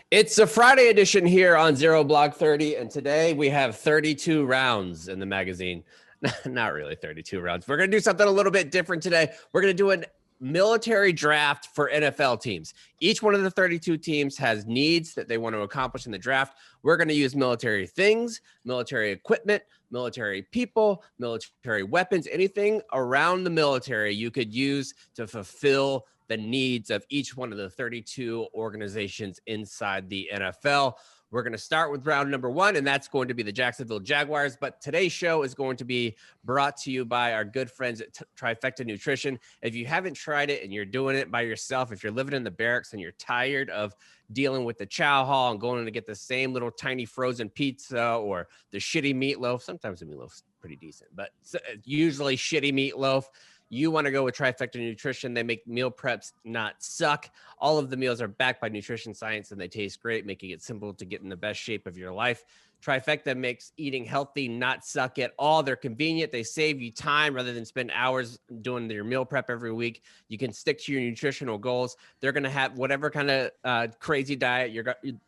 It's a Friday edition here on Zero Block 30, and today we have 32 rounds in the magazine. Not really 32 rounds. We're going to do something a little bit different today. We're going to do a military draft for NFL teams. Each one of the 32 teams has needs that they want to accomplish in the draft. We're going to use military things, military equipment, military people, military weapons, anything around the military you could use to fulfill the needs of each one of the 32 organizations inside the NFL. We're going to start with round number one, and that's going to be the Jacksonville Jaguars. But today's show is going to be brought to you by our good friends at Trifecta Nutrition. If you haven't tried it and you're doing it by yourself, if you're living in the barracks and you're tired of dealing with the chow hall and going to get the same little tiny frozen pizza or the shitty meatloaf, sometimes the meatloaf's pretty decent, but usually shitty meatloaf, you want to go with Trifecta Nutrition. They make meal preps not suck. All of the meals are backed by nutrition science, and they taste great, making it simple to get in the best shape of your life. Trifecta makes eating healthy not suck at all. They're convenient. They save you time rather than spend hours doing your meal prep every week. You can stick to your nutritional goals. They're going to have whatever kind of crazy diet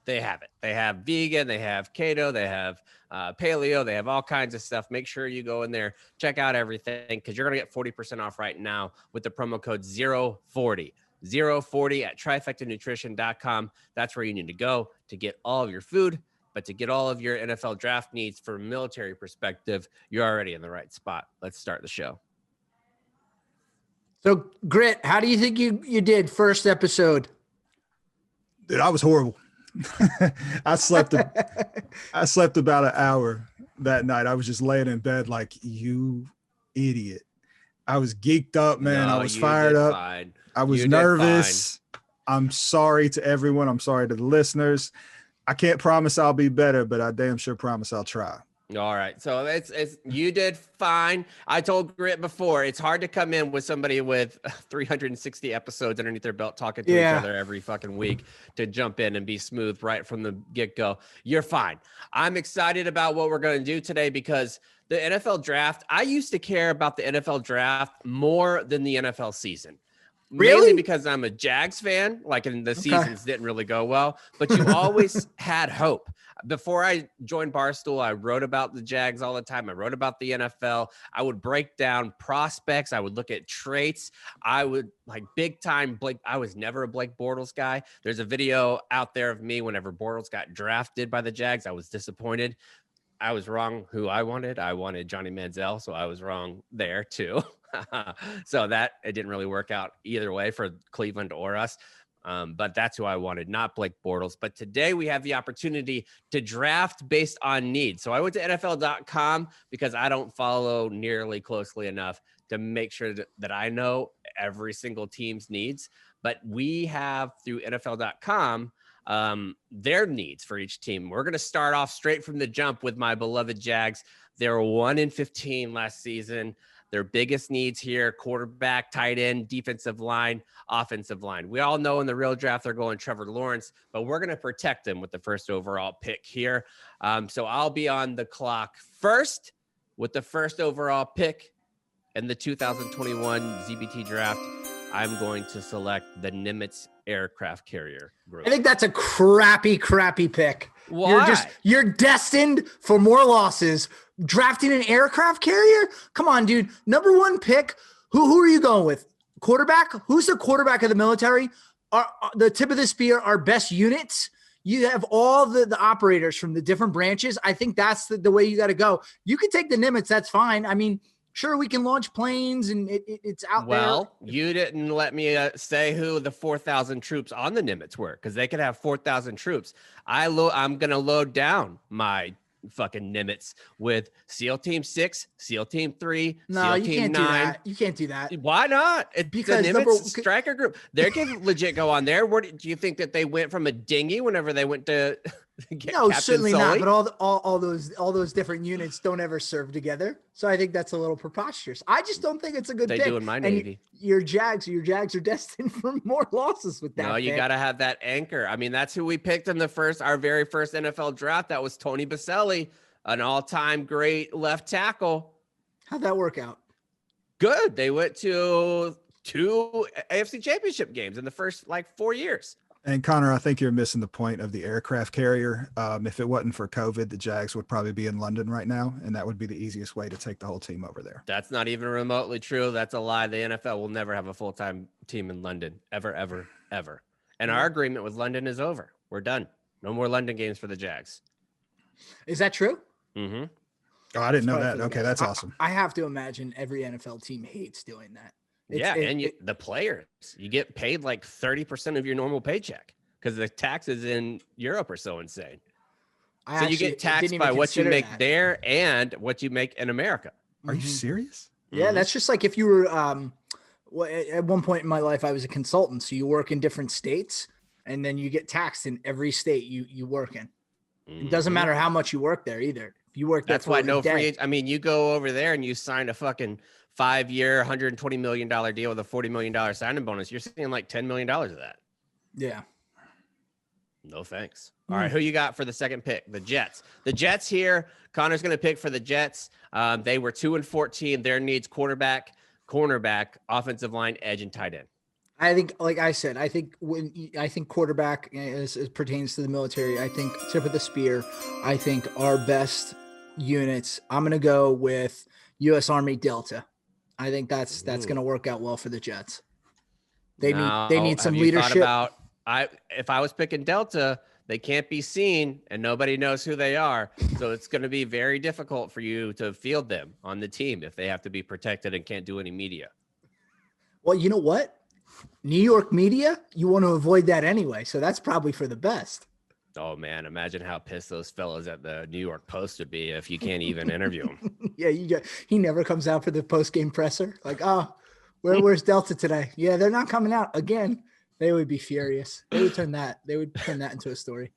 they have it. They have vegan, they have keto, they have paleo, they have all kinds of stuff. Make sure you go in there, check out everything, because you're going to get 40% off right now with the promo code 040. 040 at trifectanutrition.com. That's where you need to go to get all of your food. But to get all of your NFL draft needs from a military perspective, you're already in the right spot. Let's start the show. So, Grit, how do you think you did first episode? Dude, I was horrible. I slept about an hour that night. I was just laying in bed like, you idiot. I was geeked up, man. No, I was fired up. Fine. I was nervous. I'm sorry to everyone. I'm sorry to the listeners. I can't promise I'll be better, but I damn sure promise I'll try. All right. So it's you did fine. I told Grit before, it's hard to come in with somebody with 360 episodes underneath their belt talking to each other every fucking week to jump in and be smooth right from the get-go. You're fine. I'm excited about what we're going to do today because the NFL draft, I used to care about the NFL draft more than the NFL season. Really? Mainly because I'm a Jags fan, and the seasons didn't really go well, but you always had hope. Before I joined Barstool, I wrote about the Jags all the time. I wrote about the NFL. I would break down prospects. I would look at traits. I would big time Blake. I was never a Blake Bortles guy. There's a video out there of me whenever Bortles got drafted by the Jags. I was disappointed. I was wrong who I wanted. I wanted Johnny Manziel, so I was wrong there too. So that it didn't really work out either way for Cleveland or us. But that's who I wanted, not Blake Bortles. But today we have the opportunity to draft based on need. So I went to NFL.com because I don't follow nearly closely enough to make sure that I know every single team's needs. But we have through NFL.com their needs for each team. We're going to start off straight from the jump with my beloved Jags. They were 1-15 last season. Their biggest needs here: quarterback, tight end, defensive line, offensive line. We all know in the real draft they're going Trevor Lawrence, but we're going to protect him with the first overall pick here. So I'll be on the clock first with the first overall pick in the 2021 ZBT draft. I'm going to select the Nimitz aircraft carrier group. I think that's a crappy pick. Why? You're destined for more losses. Drafting an aircraft carrier? Come on, dude. Number one pick. Who are you going with? Quarterback? Who's the quarterback of the military? The tip of the spear, our best units. You have all the operators from the different branches. I think that's the way you got to go. You can take the Nimitz. That's fine. I mean, sure, we can launch planes and it's out there. Well, you didn't let me say who the 4,000 troops on the Nimitz were, because they could have 4,000 troops. I'm going to load down my fucking Nimitz with SEAL Team 6, SEAL Team 3, no, SEAL Team 9. You can't do that. Why not? It's because the Nimitz striker group. They can legit go on there. Where do you think that they went from a dinghy whenever they went to get No, Captain certainly Sully? not. But all those different units don't ever serve together. So I think that's a little preposterous. I just don't think it's a good They pick. do in my Navy. Your Jags are destined for more losses with that. No, you got to have that anchor. I mean, that's who we picked in our very first NFL draft. That was Tony Baselli, an all-time great left tackle. How'd that work out? Good. They went to 2 AFC championship games in the first 4 years. And Connor, I think you're missing the point of the aircraft carrier. If it wasn't for COVID, the Jags would probably be in London right now, and that would be the easiest way to take the whole team over there. That's not even remotely true. That's a lie. The NFL will never have a full-time team in London, ever, ever, ever. And our agreement with London is over. We're done. No more London games for the Jags. Is that true? Mm-hmm. Oh, I didn't know that. Okay, that's awesome. I have to imagine every NFL team hates doing that. The players, you get paid like 30% of your normal paycheck because the taxes in Europe are so insane. So you get taxed by what you make there and what you make in America. Are you serious? Yeah, that's just like if you were at one point in my life, I was a consultant. So you work in different states and then you get taxed in every state you work in. It doesn't matter how much you work there either. If you work there, that's why no free. I mean, you go over there and you sign a fucking 5-year, $120 million deal with a $40 million signing bonus. You're seeing like $10 million of that. Yeah. No thanks. All right, who you got for the second pick? The Jets. The Jets here. Connor's going to pick for the Jets. They were 2-14. Their needs: quarterback, cornerback, offensive line, edge, and tight end. I think, like I said, I think quarterback as pertains to the military. I think tip of the spear. I think our best units. I'm going to go with U.S. Army Delta. I think that's going to work out well for the Jets. They need some leadership. If I was picking Delta, they can't be seen and nobody knows who they are. So it's going to be very difficult for you to field them on the team if they have to be protected and can't do any media. Well, you know what? New York media, you want to avoid that anyway. So that's probably for the best. Oh man, imagine how pissed those fellows at the New York Post would be if you can't even interview him. Yeah, he never comes out for the post-game presser. Like, where's Delta today? Yeah, they're not coming out again. They would be furious. They would turn that into a story.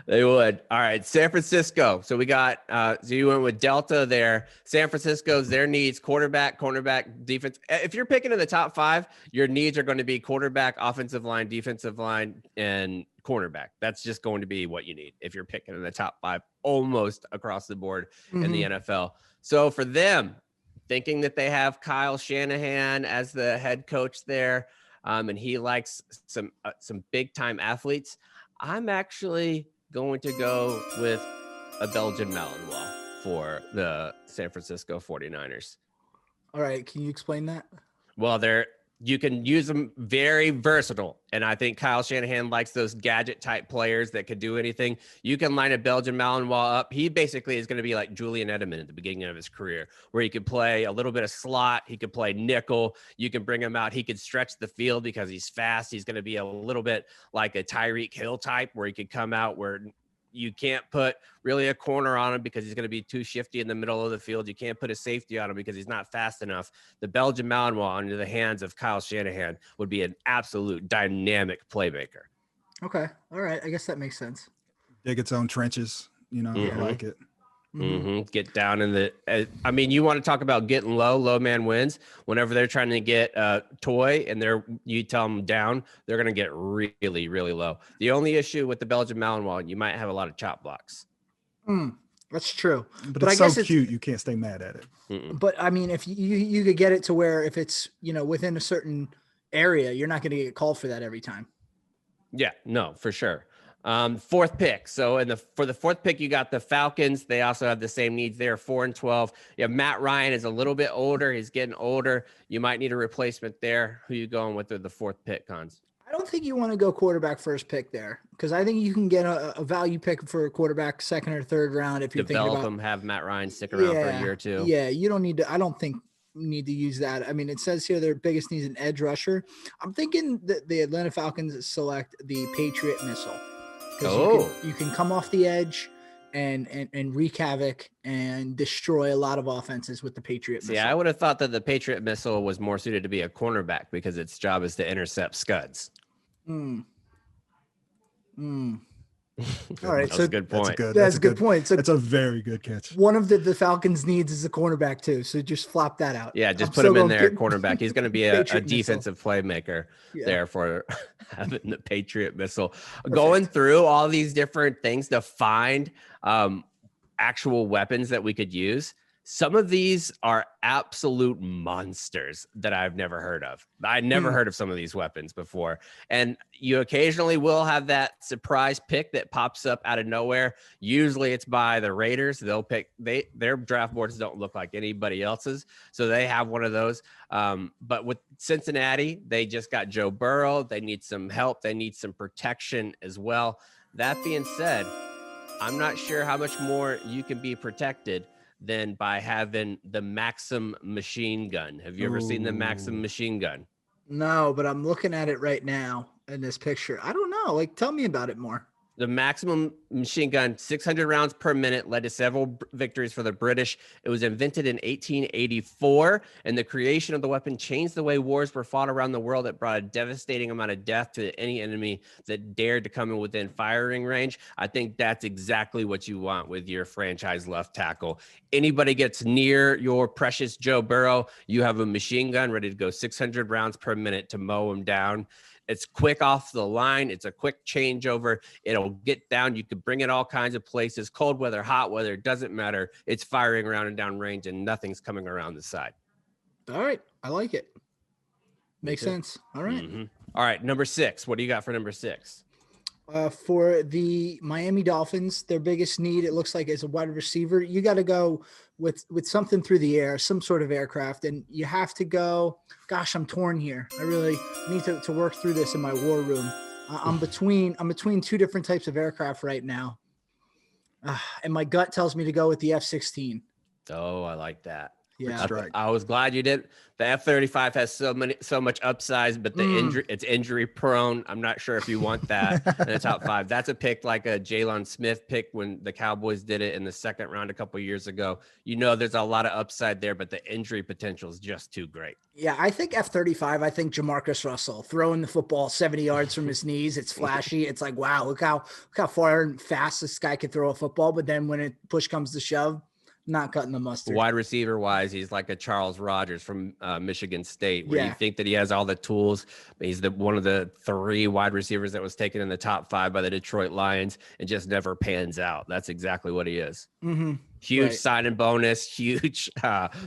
They would. All right, San Francisco. So we got so you went with Delta there. San Francisco's their needs: quarterback, cornerback, defense. If you're picking in the top 5, your needs are going to be quarterback, offensive line, defensive line, and cornerback. That's just going to be what you need if you're picking in the top 5 almost across the board in the NFL. So for them, thinking that they have Kyle Shanahan as the head coach there, and he likes some big time athletes, I'm actually going to go with a Belgian Malinois for the San Francisco 49ers. All right. Can you explain that? Well, you can use them very versatile. And I think Kyle Shanahan likes those gadget type players that could do anything. You can line a Belgian Malinois up. He basically is going to be like Julian Edelman at the beginning of his career, where he could play a little bit of slot. He could play nickel. You can bring him out. He could stretch the field because he's fast. He's going to be a little bit like a Tyreek Hill type, where he could come out where you can't put really a corner on him because he's going to be too shifty in the middle of the field. You can't put a safety on him because he's not fast enough. The Belgian Malinois under the hands of Kyle Shanahan would be an absolute dynamic playmaker. Okay. All right. I guess that makes sense. Dig its own trenches. I like it. Get down in the you want to talk about getting low man wins. Whenever they're trying to get a toy and you tell them down, they're going to get really, really low. The only issue with the Belgian Malinois, you might have a lot of chop blocks. That's true. But it's so cute, you can't stay mad at it. But I mean, if you could get it to where if it's, within a certain area, you're not going to get called for that every time. Yeah, no, for sure. Fourth pick. So for the fourth pick, you got the Falcons. They also have the same needs there, 4-12. You have Matt Ryan is a little bit older. He's getting older. You might need a replacement there. Who you going with the fourth pick, Cons? I don't think you want to go quarterback first pick there, because I think you can get a value pick for a quarterback second or third round if you're develop thinking about them, have Matt Ryan stick around for a year or two. Yeah, you don't need to. I don't think you need to use that. I mean, it says here their biggest needs an edge rusher. I'm thinking that the Atlanta Falcons select the Patriot missile. You can come off the edge and wreak havoc and destroy a lot of offenses with the Patriot missile. Yeah, I would have thought that the Patriot missile was more suited to be a cornerback because its job is to intercept scuds. All right, that's a good point. That's a good point. So that's a very good catch. One of the Falcons' needs is a cornerback too, so just flop that out. Yeah, just put him in there, cornerback. He's going to be a defensive playmaker there for having the Patriot missile. Perfect. Going through all these different things to find actual weapons that we could use. Some of these are absolute monsters that I've never heard of. I never heard of some of these weapons before. And you occasionally will have that surprise pick that pops up out of nowhere. Usually it's by the Raiders. They'll pick, their draft boards don't look like anybody else's. So they have one of those. But with Cincinnati, they just got Joe Burrow. They need some help. They need some protection as well. That being said, I'm not sure how much more you can be protected than by having the Maxim machine gun. Have you ever seen the Maxim machine gun? No, but I'm looking at it right now in this picture. I don't know. Like, tell me about it more. The Maximum machine gun, 600 rounds per minute, led to several victories for the British. It was invented in 1884, and the creation of the weapon changed the way wars were fought around the world. It brought a devastating amount of death to any enemy that dared to come in within firing range. I think that's exactly what you want with your franchise left tackle. Anybody gets near your precious Joe Burrow, you have a machine gun ready to go 600 rounds per minute to mow him down. It's quick off the line. It's a quick changeover. It'll get down. You could bring it all kinds of places, cold weather, hot weather, it doesn't matter. It's firing around and down range and nothing's coming around the side. All right. I like it. Makes sense. All right. All right. Number 6. What do you got for number 6? For the Miami Dolphins, their biggest need, it looks like, is a wide receiver. You got to go with something through the air, some sort of aircraft, and you have to go. Gosh, I'm torn here. I really need to work through this in my war room. I'm between two different types of aircraft right now, and my gut tells me to go with the F-16. Oh, I like that. Yeah, I was glad you did. The F-35 has so much upsize, but it's injury prone. I'm not sure if you want that in the top 5. That's a pick like a Jalen Smith pick when the Cowboys did it in the second round a couple of years ago. You know, there's a lot of upside there, but the injury potential is just too great. Yeah, I think F-35. I think Jamarcus Russell throwing the football 70 yards from his knees. It's flashy. It's like, wow, look how far and fast this guy could throw a football. But then when push comes to shove, not cutting the mustard. Wide receiver wise, he's like a Charles Rogers from Michigan State, where you think that he has all the tools, but he's one of the 3 wide receivers that was taken in the top 5 by the Detroit Lions and just never pans out. That's exactly what he is. Huge signing bonus, huge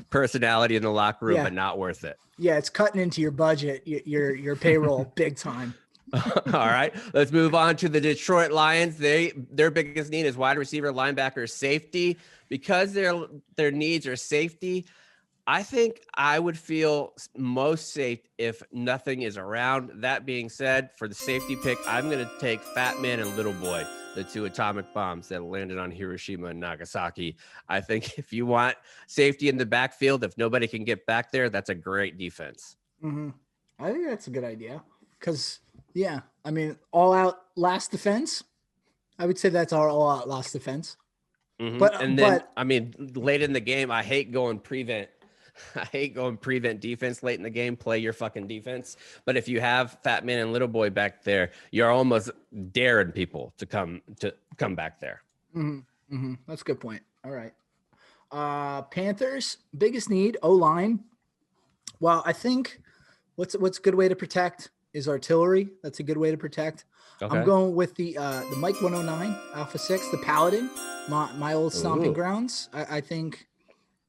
personality in the locker room, but not worth it. Yeah, it's cutting into your budget, your payroll big time. All right, let's move on to the Detroit Lions. Their biggest need is wide receiver, linebacker, safety. Because their needs are safety, I think I would feel most safe if nothing is around. That being said, for the safety pick, I'm going to take Fat Man and Little Boy, the 2 atomic bombs that landed on Hiroshima and Nagasaki. I think if you want safety in the backfield, if nobody can get back there, that's a great defense. I think that's a good idea because, I mean, all out last defense. I would say that's our all out last defense. But I mean, late in the game, I hate going prevent. I hate going prevent defense late in the game. Play your fucking defense. But if you have Fat Man and Little Boy back there, you're almost daring people to come back there. That's a good point. All right. Panthers biggest need O-line. Well, I think what's a good way to protect is artillery. That's a good way to protect. Okay. I'm going with the Mike 109 Alpha 6, the Paladin, my old stomping grounds. I think,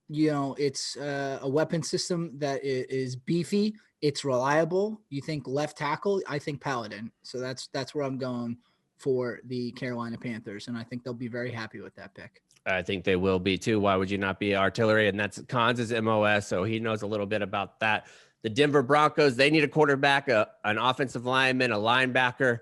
it's a weapon system that is beefy. It's reliable. You think left tackle, I think Paladin. So that's where I'm going for the Carolina Panthers. And I think they'll be very happy with that pick. I think they will be too. Why would you not be artillery? And that's Kansas MOS. So he knows a little bit about that. The Denver Broncos, they need a quarterback, an offensive lineman, a linebacker.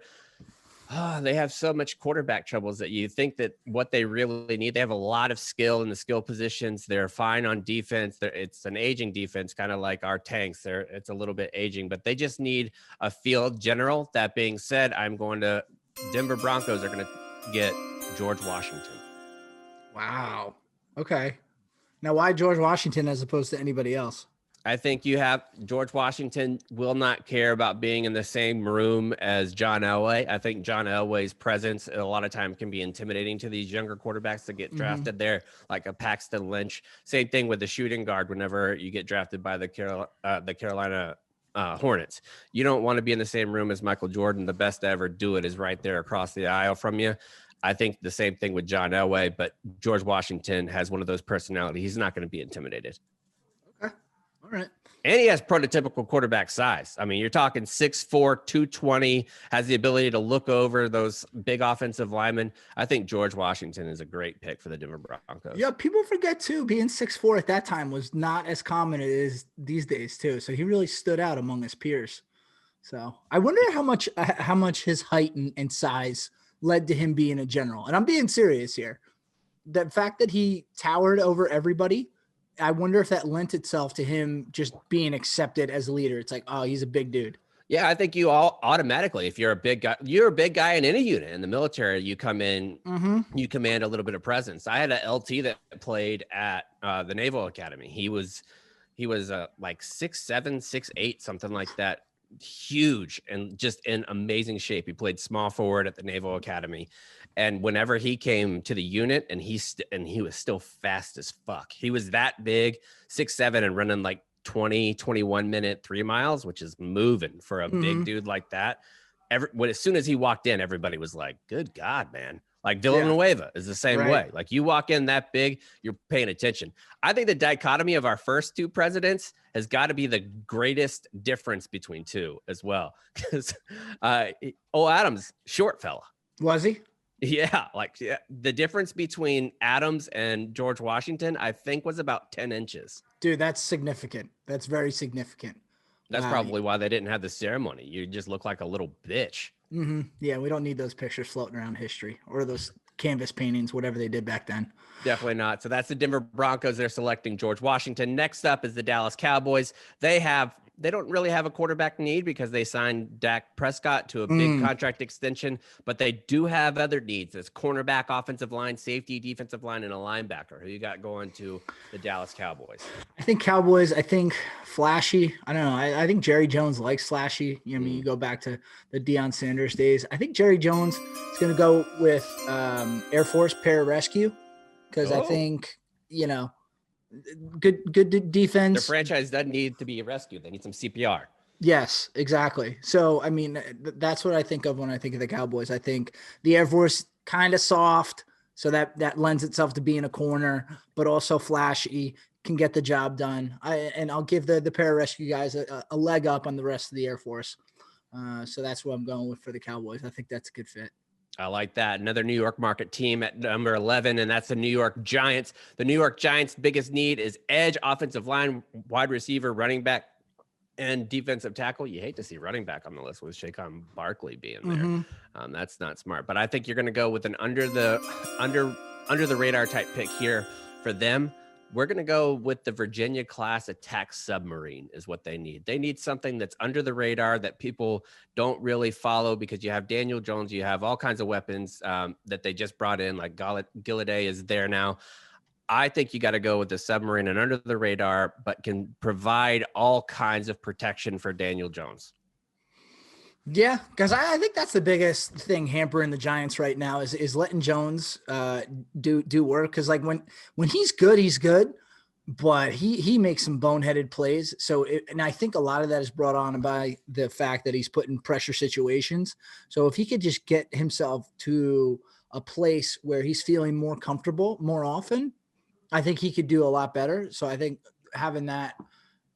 They have so much quarterback troubles that you think that what they really need, they have a lot of skill in the skill positions. They're fine on defense. It's an aging defense, kind of like our tanks. It's a little bit aging, but they just need a field general. That being said, I'm going to Denver Broncos are going to get George Washington. Wow. Okay. Now, why George Washington as opposed to anybody else? I think you have George Washington will not care about being in the same room as John Elway. I think John Elway's presence a lot of time can be intimidating to these younger quarterbacks that get drafted there, like a Paxton Lynch. Same thing with the shooting guard whenever you get drafted by the Carolina Hornets. You don't want to be in the same room as Michael Jordan. The best to ever do it is right there across the aisle from you. I think the same thing with John Elway, but George Washington has one of those personalities. He's not going to be intimidated. Okay. All right. And he has prototypical quarterback size. I mean, you're talking 6'4", 220, has the ability to look over those big offensive linemen. I think George Washington is a great pick for the Denver Broncos. Yeah, people forget too, being 6'4" at that time was not as common as it is these days too. So he really stood out among his peers. So I wonder how much his height and size led to him being a general. And I'm being serious here. The fact that he towered over everybody, I wonder if that lent itself to him just being accepted as a leader. It's like, oh, he's a big dude. Yeah, I think you all automatically, if you're a big guy in any unit in the military, you come in, you command a little bit of presence. I had an LT that played at the Naval Academy. He was like 6'7", 6'8", something like that. Huge and just in amazing shape. He played small forward at the Naval Academy, and whenever he came to the unit, and he was still fast as fuck. He was that big, 6'7", and running like 21 minute 3 miles, which is moving for a big dude like that. As soon as he walked in, everybody was like, "Good God, man!" Like Villanueva is the same way. Like you walk in that big, you're paying attention. I think the dichotomy of our first two presidents has got to be the greatest difference between two as well. Because Adams, short fella. Was he? Yeah. The difference between Adams and George Washington, I think, was about 10 inches. Dude, that's significant. That's very significant. That's probably why they didn't have the ceremony. You just look like a little bitch. Yeah, we don't need those pictures floating around history or those canvas paintings, whatever they did back then. Definitely not. So that's the Denver Broncos. They're selecting George Washington. Next up is the Dallas Cowboys. They don't really have a quarterback need because they signed Dak Prescott to a big contract extension, but they do have other needs. It's cornerback, offensive line, safety, defensive line, and a linebacker. Who you got going to the Dallas Cowboys? I think flashy. I don't know. I think Jerry Jones likes flashy. I mean, you go back to the Deion Sanders days. I think Jerry Jones is going to go with Air Force pararescue because I think, good defense. Their franchise doesn't need to be rescued. They need some CPR. Yes, exactly. So, I mean, that's what I think of when I think of the Cowboys. I think the Air Force kind of soft, so that lends itself to being a corner, but also flashy, can get the job done. I'll give the pararescue guys a leg up on the rest of the Air Force. So that's what I'm going with for the Cowboys. I think that's a good fit. I like that. Another New York market team at number 11, and that's the New York Giants. The New York Giants' biggest need is edge, offensive line, wide receiver, running back, and defensive tackle. You hate to see running back on the list with Saquon Barkley being there. That's not smart. But I think you're going to go with an under the radar type pick here for them. We're going to go with the Virginia class attack submarine is what they need. They need something that's under the radar that people don't really follow because you have Daniel Jones, you have all kinds of weapons that they just brought in, like Gilladay is there now. I think you got to go with the submarine and under the radar, but can provide all kinds of protection for Daniel Jones. Yeah, because I think that's the biggest thing hampering the Giants right now is letting Jones do work. Because like when he's good, but he makes some boneheaded plays. So and I think a lot of that is brought on by the fact that he's put in pressure situations. So if he could just get himself to a place where he's feeling more comfortable more often, I think he could do a lot better. So I think having that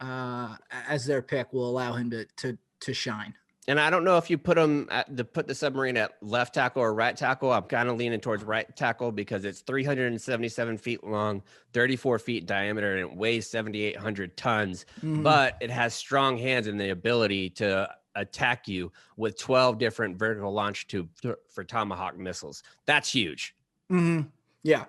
as their pick will allow him to shine. And I don't know if you put the submarine at left tackle or right tackle. I'm kind of leaning towards right tackle because it's 377 feet long, 34 feet diameter, and it weighs 7,800 tons. But it has strong hands and the ability to attack you with 12 different vertical launch tubes for Tomahawk missiles. That's huge. Yeah.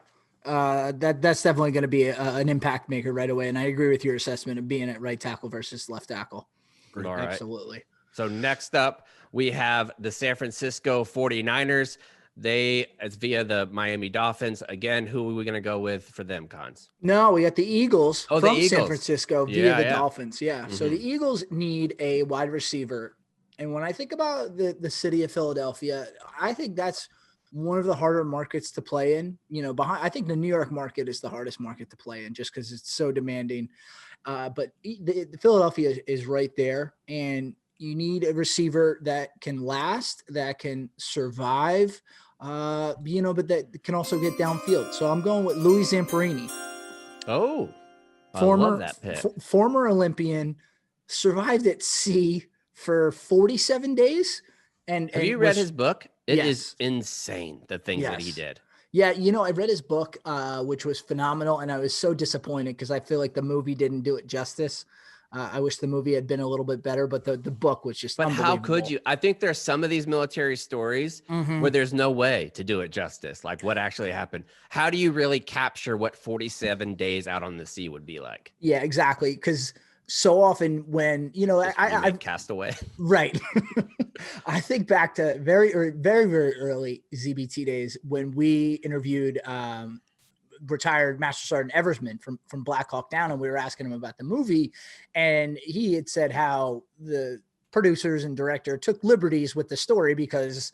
That's definitely going to be an impact maker right away. And I agree with your assessment of being at right tackle versus left tackle. All right. Absolutely. So next up, we have the San Francisco 49ers. It's via the Miami Dolphins. Again, who are we going to go with for them, Cons? No, we got the Eagles from the Eagles. San Francisco via the Dolphins. Yeah. So the Eagles need a wide receiver. And when I think about the city of Philadelphia, I think that's one of the harder markets to play in. I think the New York market is the hardest market to play in just because it's so demanding. But the Philadelphia is right there, and you need a receiver that can last, that can survive, but that can also get downfield. So I'm going with Louis Zamperini. Oh, I love that pick. Former Olympian, survived at sea for 47 days. And have you read his book? It yes. is insane, the things that he did. Yeah, I read his book, which was phenomenal, and I was so disappointed because I feel like the movie didn't do it justice. I wish the movie had been a little bit better, but the book was just But unbelievable. how could you? I think there's some of these military stories where there's no way to do it justice, like what actually happened. How do you really capture what 47 days out on the sea would be like? Yeah, exactly, because so often when, I've cast away. Right. I think back to very, very early ZBT days when we interviewed retired Master Sergeant Eversman from Black Hawk Down, and we were asking him about the movie, and he had said how the producers and director took liberties with the story because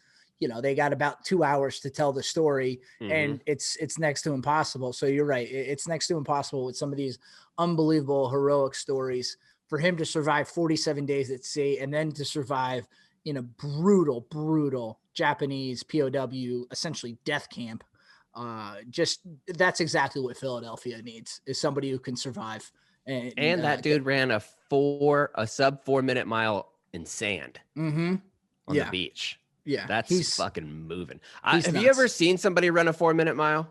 they got about 2 hours to tell the story, and it's next to impossible. So you're right, it's next to impossible with some of these unbelievable heroic stories for him to survive 47 days at sea and then to survive in a brutal Japanese POW, essentially death camp. That's exactly what Philadelphia needs, is somebody who can survive. And that dude ran a sub 4 minute mile in sand on the beach. Yeah. That's fucking moving. Have you ever seen somebody run a 4 minute mile?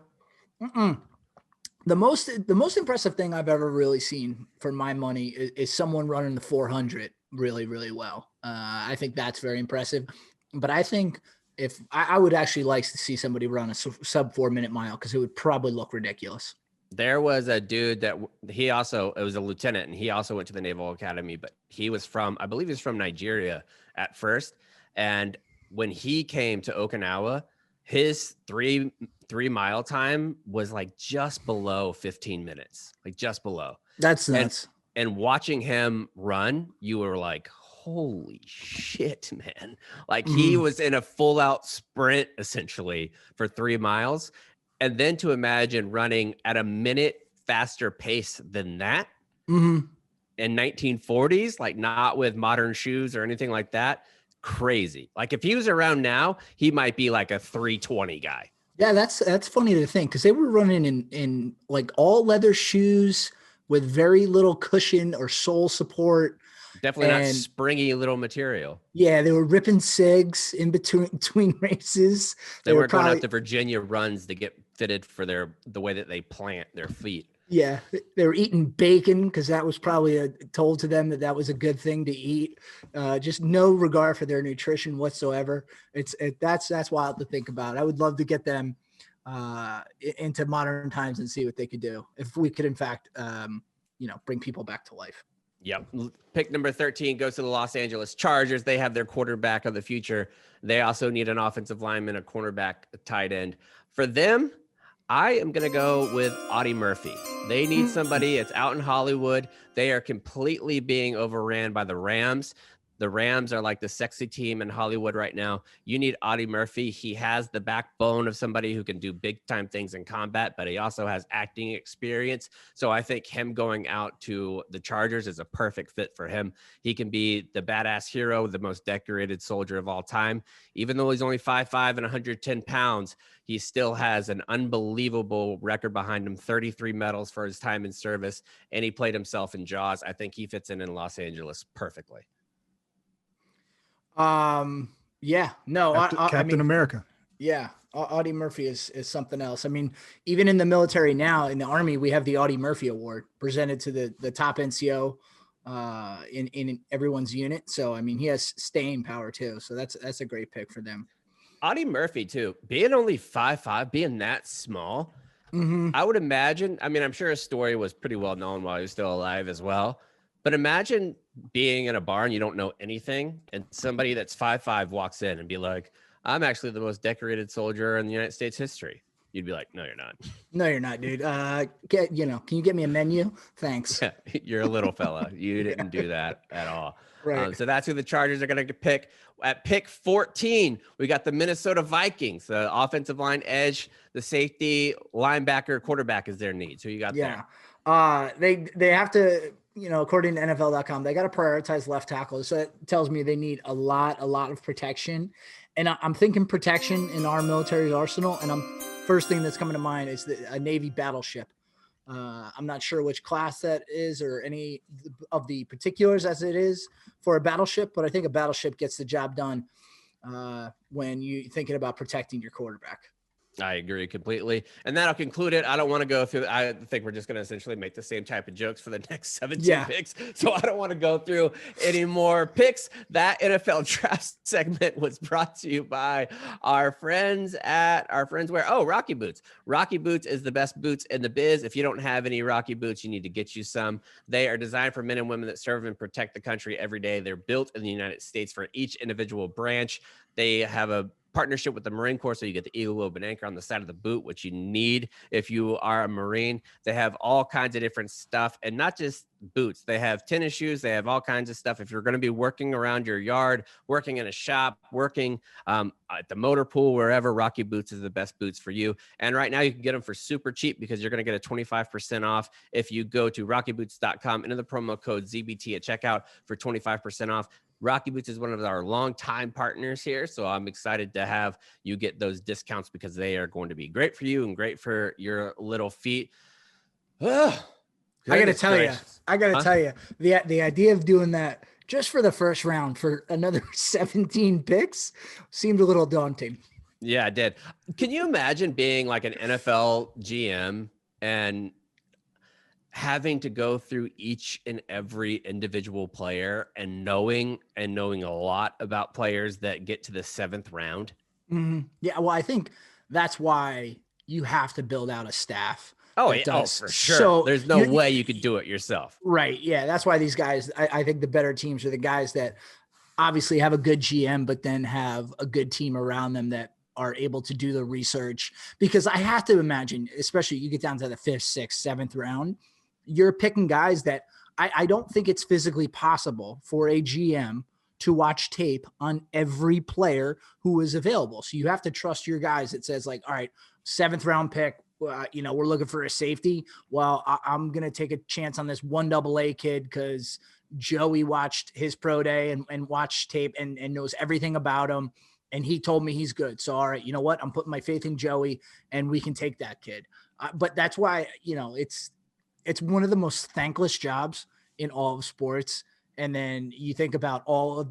The most impressive thing I've ever really seen for my money is someone running the 400 really, really well. I think that's very impressive, but I think if I would actually like to see somebody run a sub 4 minute mile, because it would probably look ridiculous. There was a dude that it was a lieutenant, and he also went to the Naval Academy, but I believe he's from Nigeria at first. And when he came to Okinawa, his 3 mile time was like just below 15 minutes, like just below. That's nuts. And watching him run, you were like, holy shit, man. Like he was in a full out sprint essentially for 3 miles. And then to imagine running at a minute faster pace than that in 1940s, like not with modern shoes or anything like that. Crazy. Like if he was around now, he might be like a 320 guy. Yeah, that's funny to think, because they were running in like all leather shoes with very little cushion or sole support. Definitely not springy little material. Yeah, they were ripping cigs in between races. They were going out to Virginia runs to get fitted for the way that they plant their feet. Yeah, they were eating bacon because that was probably told to them that was a good thing to eat. Just no regard for their nutrition whatsoever. That's wild to think about. I would love to get them into modern times and see what they could do if we could, in fact, bring people back to life. Yep. Pick number 13 goes to the Los Angeles Chargers. They have their quarterback of the future. They also need an offensive lineman, a cornerback, a tight end. For them, I am going to go with Audie Murphy. They need somebody. It's out in Hollywood. They are completely being overran by the Rams. The Rams are like the sexy team in Hollywood right now. You need Audie Murphy. He has the backbone of somebody who can do big time things in combat, but he also has acting experience. So I think him going out to the Chargers is a perfect fit for him. He can be the badass hero, the most decorated soldier of all time. Even though he's only 5'5" and 110 pounds, he still has an unbelievable record behind him, 33 medals for his time in service, and he played himself in Jaws. I think he fits in Los Angeles perfectly. Captain America. Yeah, Audie Murphy is something else. I mean, even in the military now, in the Army, we have the Audie Murphy Award presented to the top NCO in everyone's unit. So I mean, he has staying power too. So that's a great pick for them. Audie Murphy too, being only 5'5", being that small, I would imagine. I mean, I'm sure his story was pretty well known while he was still alive as well. But imagine being in a bar and you don't know anything, and somebody that's 5'5" walks in and be like, I'm actually the most decorated soldier in the United States history. You'd be like, no, you're not. No, you're not, dude. Can you get me a menu? Thanks. Yeah, you're a little fella. You didn't do that at all. Right. So that's who the Chargers are going to pick. At pick 14, we got the Minnesota Vikings, the offensive line edge, the safety, linebacker, quarterback is their need. So you got there. They have to, according to NFL.com, they got to prioritize left tackle. So that tells me they need a lot of protection. And I'm thinking protection in our military's arsenal. And first thing that's coming to mind is a Navy battleship. I'm not sure which class that is or any of the particulars as it is for a battleship, but I think a battleship gets the job done when you're thinking about protecting your quarterback. I agree completely. And that'll conclude it. I don't want to go through. I think we're just going to essentially make the same type of jokes for the next 17 picks. So I don't want to go through any more picks. That NFL draft segment was brought to you by our friends where, Rocky Boots. Rocky Boots is the best boots in the biz. If you don't have any Rocky Boots, you need to get you some. They are designed for men and women that serve and protect the country every day. They're built in the United States for each individual branch. They have a partnership with the Marine Corps, so you get the eagle lobe and anchor on the side of the boot, which you need if you are a Marine. They have all kinds of different stuff, and not just boots. They have tennis shoes. They have all kinds of stuff. If you're going to be working around your yard, working in a shop, working at the motor pool, wherever, Rocky Boots is the best boots for you. And right now you can get them for super cheap because you're going to get a 25% off if you go to rockyboots.com, enter the promo code ZBT at checkout for 25% off. Rocky Boots is one of our longtime partners here, so I'm excited to have you get those discounts because they are going to be great for you and great for your little feet. I got to tell you, the idea of doing that just for the first round for another 17 picks seemed a little daunting. Yeah, it did. Can you imagine being like an NFL GM and having to go through each and every individual player and knowing a lot about players that get to the 7th round? Mm-hmm. Yeah. Well, I think that's why you have to build out a staff. For sure. So there's no way you could do it yourself. Right. Yeah. That's why these guys, I think the better teams are the guys that obviously have a good GM, but then have a good team around them that are able to do the research. Because I have to imagine, especially you get down to the 5th, 6th, 7th round, you're picking guys that I don't think it's physically possible for a GM to watch tape on every player who is available. So you have to trust your guys that says like, all right, 7th round pick, we're looking for a safety. Well, I'm going to take a chance on this 1AA kid because Joey watched his pro day and watched tape and knows everything about him. And he told me he's good. So, all right, you know what? I'm putting my faith in Joey and we can take that kid. But that's why, it's one of the most thankless jobs in all of sports. And then you think about all of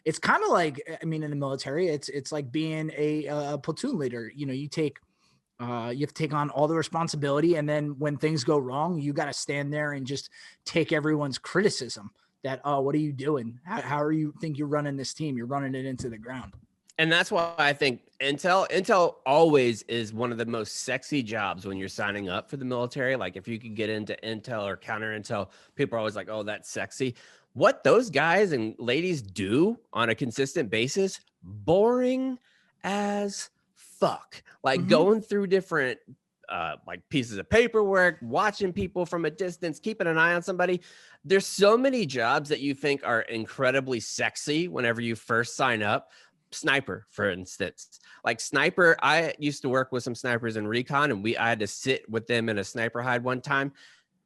it's kind of like, in the military, it's like being a platoon leader. You have to take on all the responsibility. And then when things go wrong, you got to stand there and just take everyone's criticism that, oh, what are you doing? How are you think you're running this team? You're running it into the ground. And that's why I think Intel always is one of the most sexy jobs when you're signing up for the military. Like if you could get into Intel or counter Intel, people are always like, oh, that's sexy. What those guys and ladies do on a consistent basis, boring as fuck. Like going through different like pieces of paperwork, watching people from a distance, keeping an eye on somebody. There's so many jobs that you think are incredibly sexy whenever you first sign up. Sniper, for instance, like sniper. I used to work with some snipers in recon and I had to sit with them in a sniper hide one time.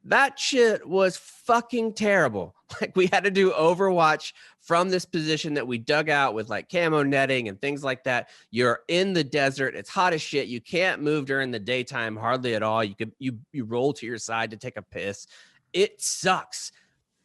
That shit was fucking terrible. Like we had to do Overwatch from this position that we dug out with like camo netting and things like that. You're in the desert. It's hot as shit. You can't move during the daytime hardly at all. You roll to your side to take a piss. It sucks.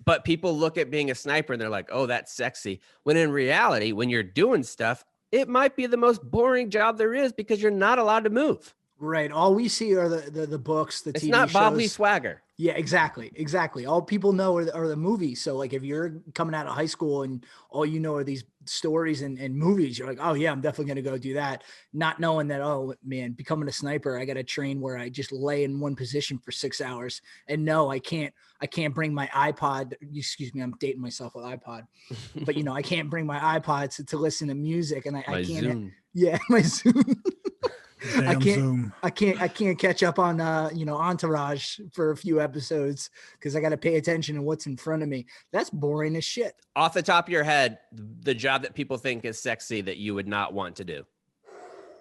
But people look at being a sniper and they're like, oh, that's sexy. When in reality, when you're doing stuff, it might be the most boring job there is because you're not allowed to move. Right. All we see are the books, the TV shows. It's not Bob Lee Swagger. Yeah, exactly. All people know are the movies. So like if you're coming out of high school and all you know are these stories and movies, you're like, oh yeah, I'm definitely going to go do that. Not knowing that, oh man, becoming a sniper, I got to train where I just lay in one position for 6 hours. And no, I can't bring my iPod. Excuse me, I'm dating myself with iPod. But I can't bring my iPod to listen to music and I can't. Zoom. Yeah, my Zoom. Damn Zoom. I can't catch up on Entourage for a few episodes because I got to pay attention to what's in front of me. That's boring as shit. Off the top of your head, the job that people think is sexy that you would not want to do.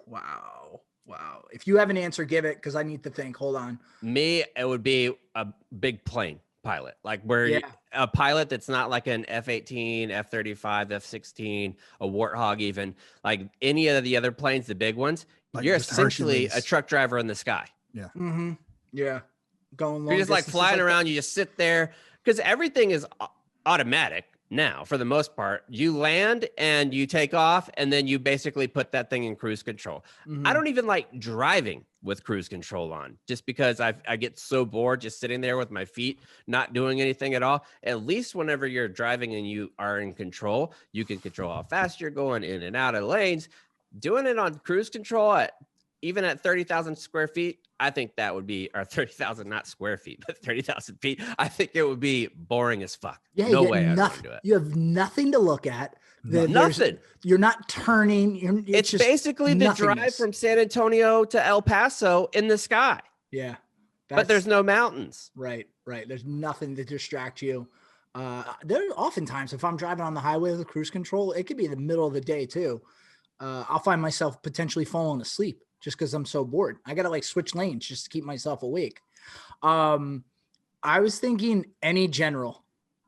Wow. If you have an answer, give it, because I need to think. Hold on. Me, it would be a big plane pilot, like a pilot that's not like an F-18, F-35, F-16, a Warthog, even like any of the other planes, the big ones. Like you're essentially a truck driver in the sky. Yeah. Mm-hmm. Yeah. Going long. You're just like flying around. You just sit there because everything is automatic now for the most part. You land and you take off, and then you basically put that thing in cruise control. I don't even like driving with cruise control on, just because I get so bored just sitting there with my feet not doing anything at all. At least whenever you're driving and you are in control, you can control how fast you're going in and out of lanes. Doing it on cruise control even at 30,000 square feet, I think that would be, or 30,000, not square feet, but 30,000 feet. I think it would be boring as fuck. Yeah, no way I'd want to do it. You have nothing to look at. Nothing. You're not turning. It's basically the drive from San Antonio to El Paso in the sky. Yeah. But there's no mountains. Right. There's nothing to distract you. There oftentimes, if I'm driving on the highway with cruise control, it could be the middle of the day too. I'll find myself potentially falling asleep just because I'm so bored. I got to like switch lanes just to keep myself awake. I was thinking any general,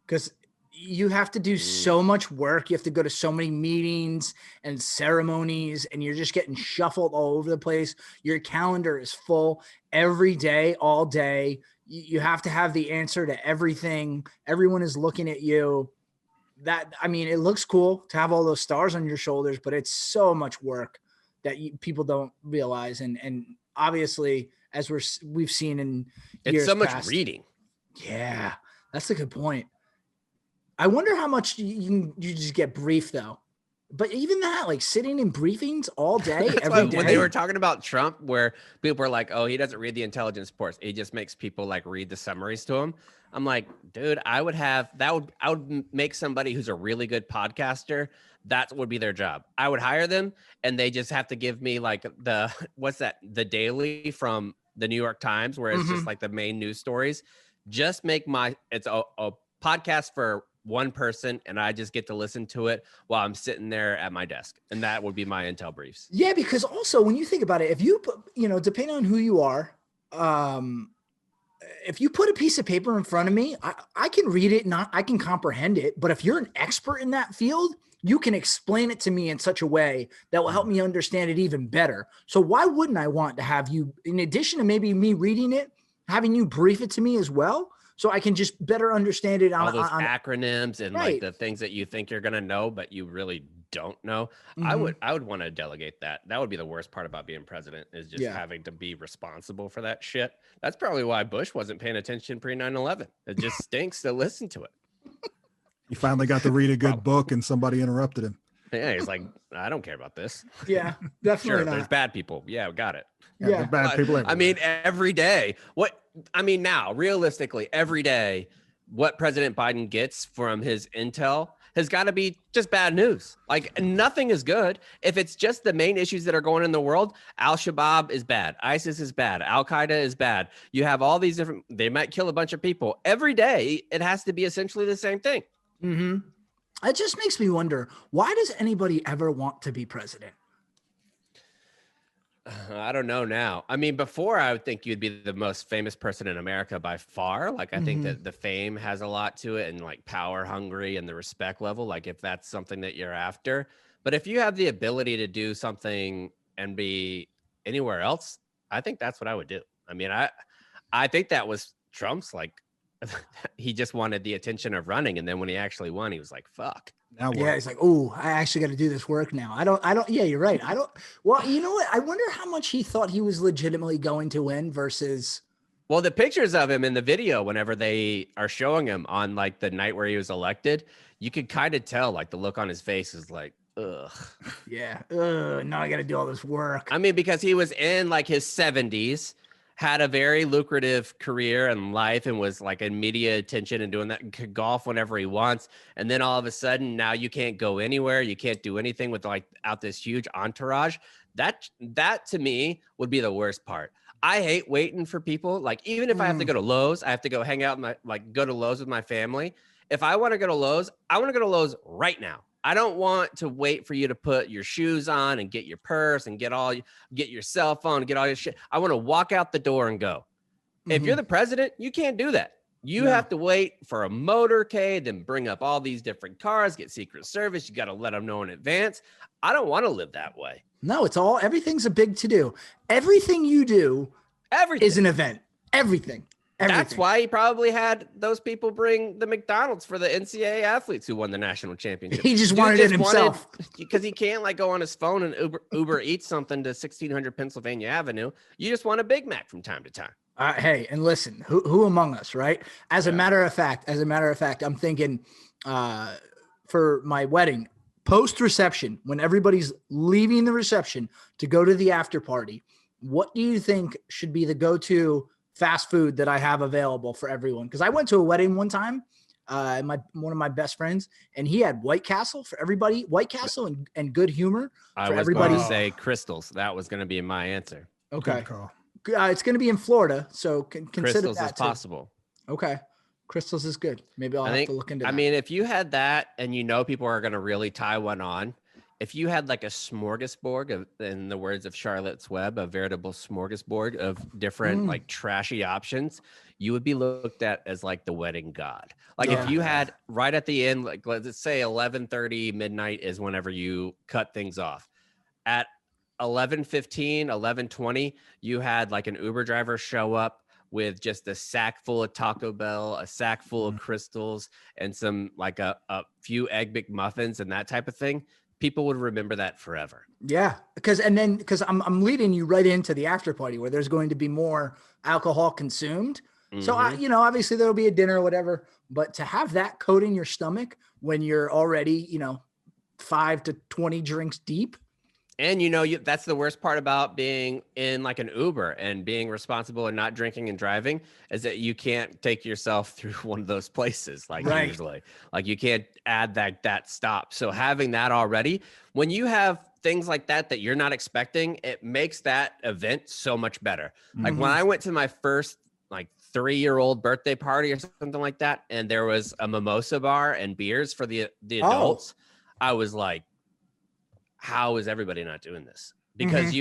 because you have to do so much work. You have to go to so many meetings and ceremonies, and you're just getting shuffled all over the place. Your calendar is full every day, all day. You have to have the answer to everything. Everyone is looking at you. It looks cool to have all those stars on your shoulders, but it's so much work that people don't realize. And obviously, as we've seen in years it's so much past, reading. Yeah, that's a good point. I wonder how much you just get briefed though. But even that, like sitting in briefings all day, every day. When they were talking about Trump, where people were like, "Oh, he doesn't read the intelligence reports; he just makes people like read the summaries to him." I'm like, dude, I would make somebody who's a really good podcaster. That would be their job. I would hire them, and they just have to give me like the daily from the New York Times, where it's just like the main news stories. Just make it's a podcast for one person, and I just get to listen to it while I'm sitting there at my desk. And that would be my intel briefs. Yeah, because also when you think about it, if you put, depending on who you are, if you put a piece of paper in front of me, I can read it, I can comprehend it. But if you're an expert in that field, you can explain it to me in such a way that will help me understand it even better. So why wouldn't I want to have you, in addition to maybe me reading it, having you brief it to me as well, so I can just better understand it all those acronyms and like the things that you think you're gonna know, but you really don't know. I would want to delegate that. That would be the worst part about being president, is just having to be responsible for that shit. That's probably why Bush wasn't paying attention pre 9/11. It just stinks to listen to it. He finally got to read a good book, and somebody interrupted him. Yeah, he's like, I don't care about this. Yeah, definitely not. There's bad people. Yeah, got it. Yeah, bad people. I mean, every day. Now, realistically, every day, what President Biden gets from his intel has got to be just bad news. Like, nothing is good. If it's just the main issues that are going in the world, Al-Shabaab is bad. ISIS is bad. Al-Qaeda is bad. You have all these different, they might kill a bunch of people. Every day, it has to be essentially the same thing. It just makes me wonder, why does anybody ever want to be president? I don't know now. I mean, before I would think you'd be the most famous person in America by far. Like, I think that the fame has a lot to it, and like power hungry and the respect level, like if that's something that you're after. But if you have the ability to do something and be anywhere else, I think that's what I would do. I mean, I think that was Trump's, like, he just wanted the attention of running. And then when he actually won, he was like, fuck. Now what? Yeah, he's like, oh, I actually got to do this work now. I don't. Yeah, you're right. Well, you know what? I wonder how much he thought he was legitimately going to win versus. Well, the pictures of him in the video, whenever they are showing him on like the night where he was elected, you could kind of tell like the look on his face is like, ugh. Yeah. Now I got to do all this work. I mean, because he was in like his 70s, had a very lucrative career and life, and was like in media attention and doing that, and could golf whenever he wants. And then all of a sudden now you can't go anywhere. You can't do anything without this huge entourage. That to me would be the worst part. I hate waiting for people. Like, even if I have to go to Lowe's, I have to go hang out go to Lowe's with my family. If I want to go to Lowe's, I want to go to Lowe's right now. I don't want to wait for you to put your shoes on and get your purse and get your cell phone and get all your shit. I want to walk out the door and go. If you're the president, you can't do that. You have to wait for a motorcade, then bring up all these different cars, get Secret Service. You got to let them know in advance. I don't want to live that way. No, everything's a big to-do. Everything you do is an event. Everything. That's why he probably had those people bring the McDonald's for the NCAA athletes who won the national championship. He just wanted it himself. Because he can't go on his phone and Uber eat something to 1600 Pennsylvania Avenue. You just want a Big Mac from time to time. Hey, and listen, who among us, right? As a matter of fact, I'm thinking for my wedding, post-reception, when everybody's leaving the reception to go to the after party, what do you think should be the go-to fast food that I have available for everyone? Because I went to a wedding one time, one of my best friends, and he had White Castle for everybody, White Castle and Good Humor for everybody. I was going to say Crystals. That was going to be my answer. Okay. It's going to be in Florida, so consider Crystals that is possible. Okay. Crystals is good. Maybe I'll have to look into that. I mean, if you had that and people are going to really tie one on, if you had like a smorgasbord in the words of Charlotte's Web, a veritable smorgasbord of different like trashy options, you would be looked at as like the wedding god. Like if you had right at the end, like let's say 11:30 midnight is whenever you cut things off. At 11:15, 11:20, you had like an Uber driver show up with just a sack full of Taco Bell, a sack full of Crystals, and some like a few Egg McMuffins and that type of thing. People would remember that forever. Yeah, because I'm leading you right into the after party where there's going to be more alcohol consumed. So obviously there'll be a dinner or whatever, but to have that coating your stomach when you're already 5 to 20 drinks deep. And that's the worst part about being in like an Uber and being responsible and not drinking and driving is that you can't take yourself through one of those places. Usually, like you can't add that stop. So having that already, when you have things like that you're not expecting, it makes that event so much better. Like when I went to my first like 3-year-old birthday party or something like that, and there was a mimosa bar and beers for the adults, I was like, how is everybody not doing this? Because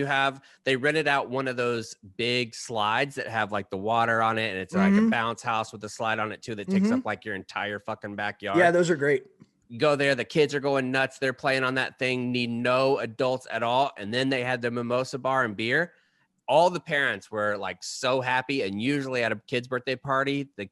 they rented out one of those big slides that have like the water on it, and it's like a bounce house with a slide on it too that takes up like your entire fucking backyard. Yeah, those are great. You go there, the kids are going nuts. They're playing on that thing, need no adults at all. And then they had the mimosa bar and beer. All the parents were like so happy. And usually at a kid's birthday party, the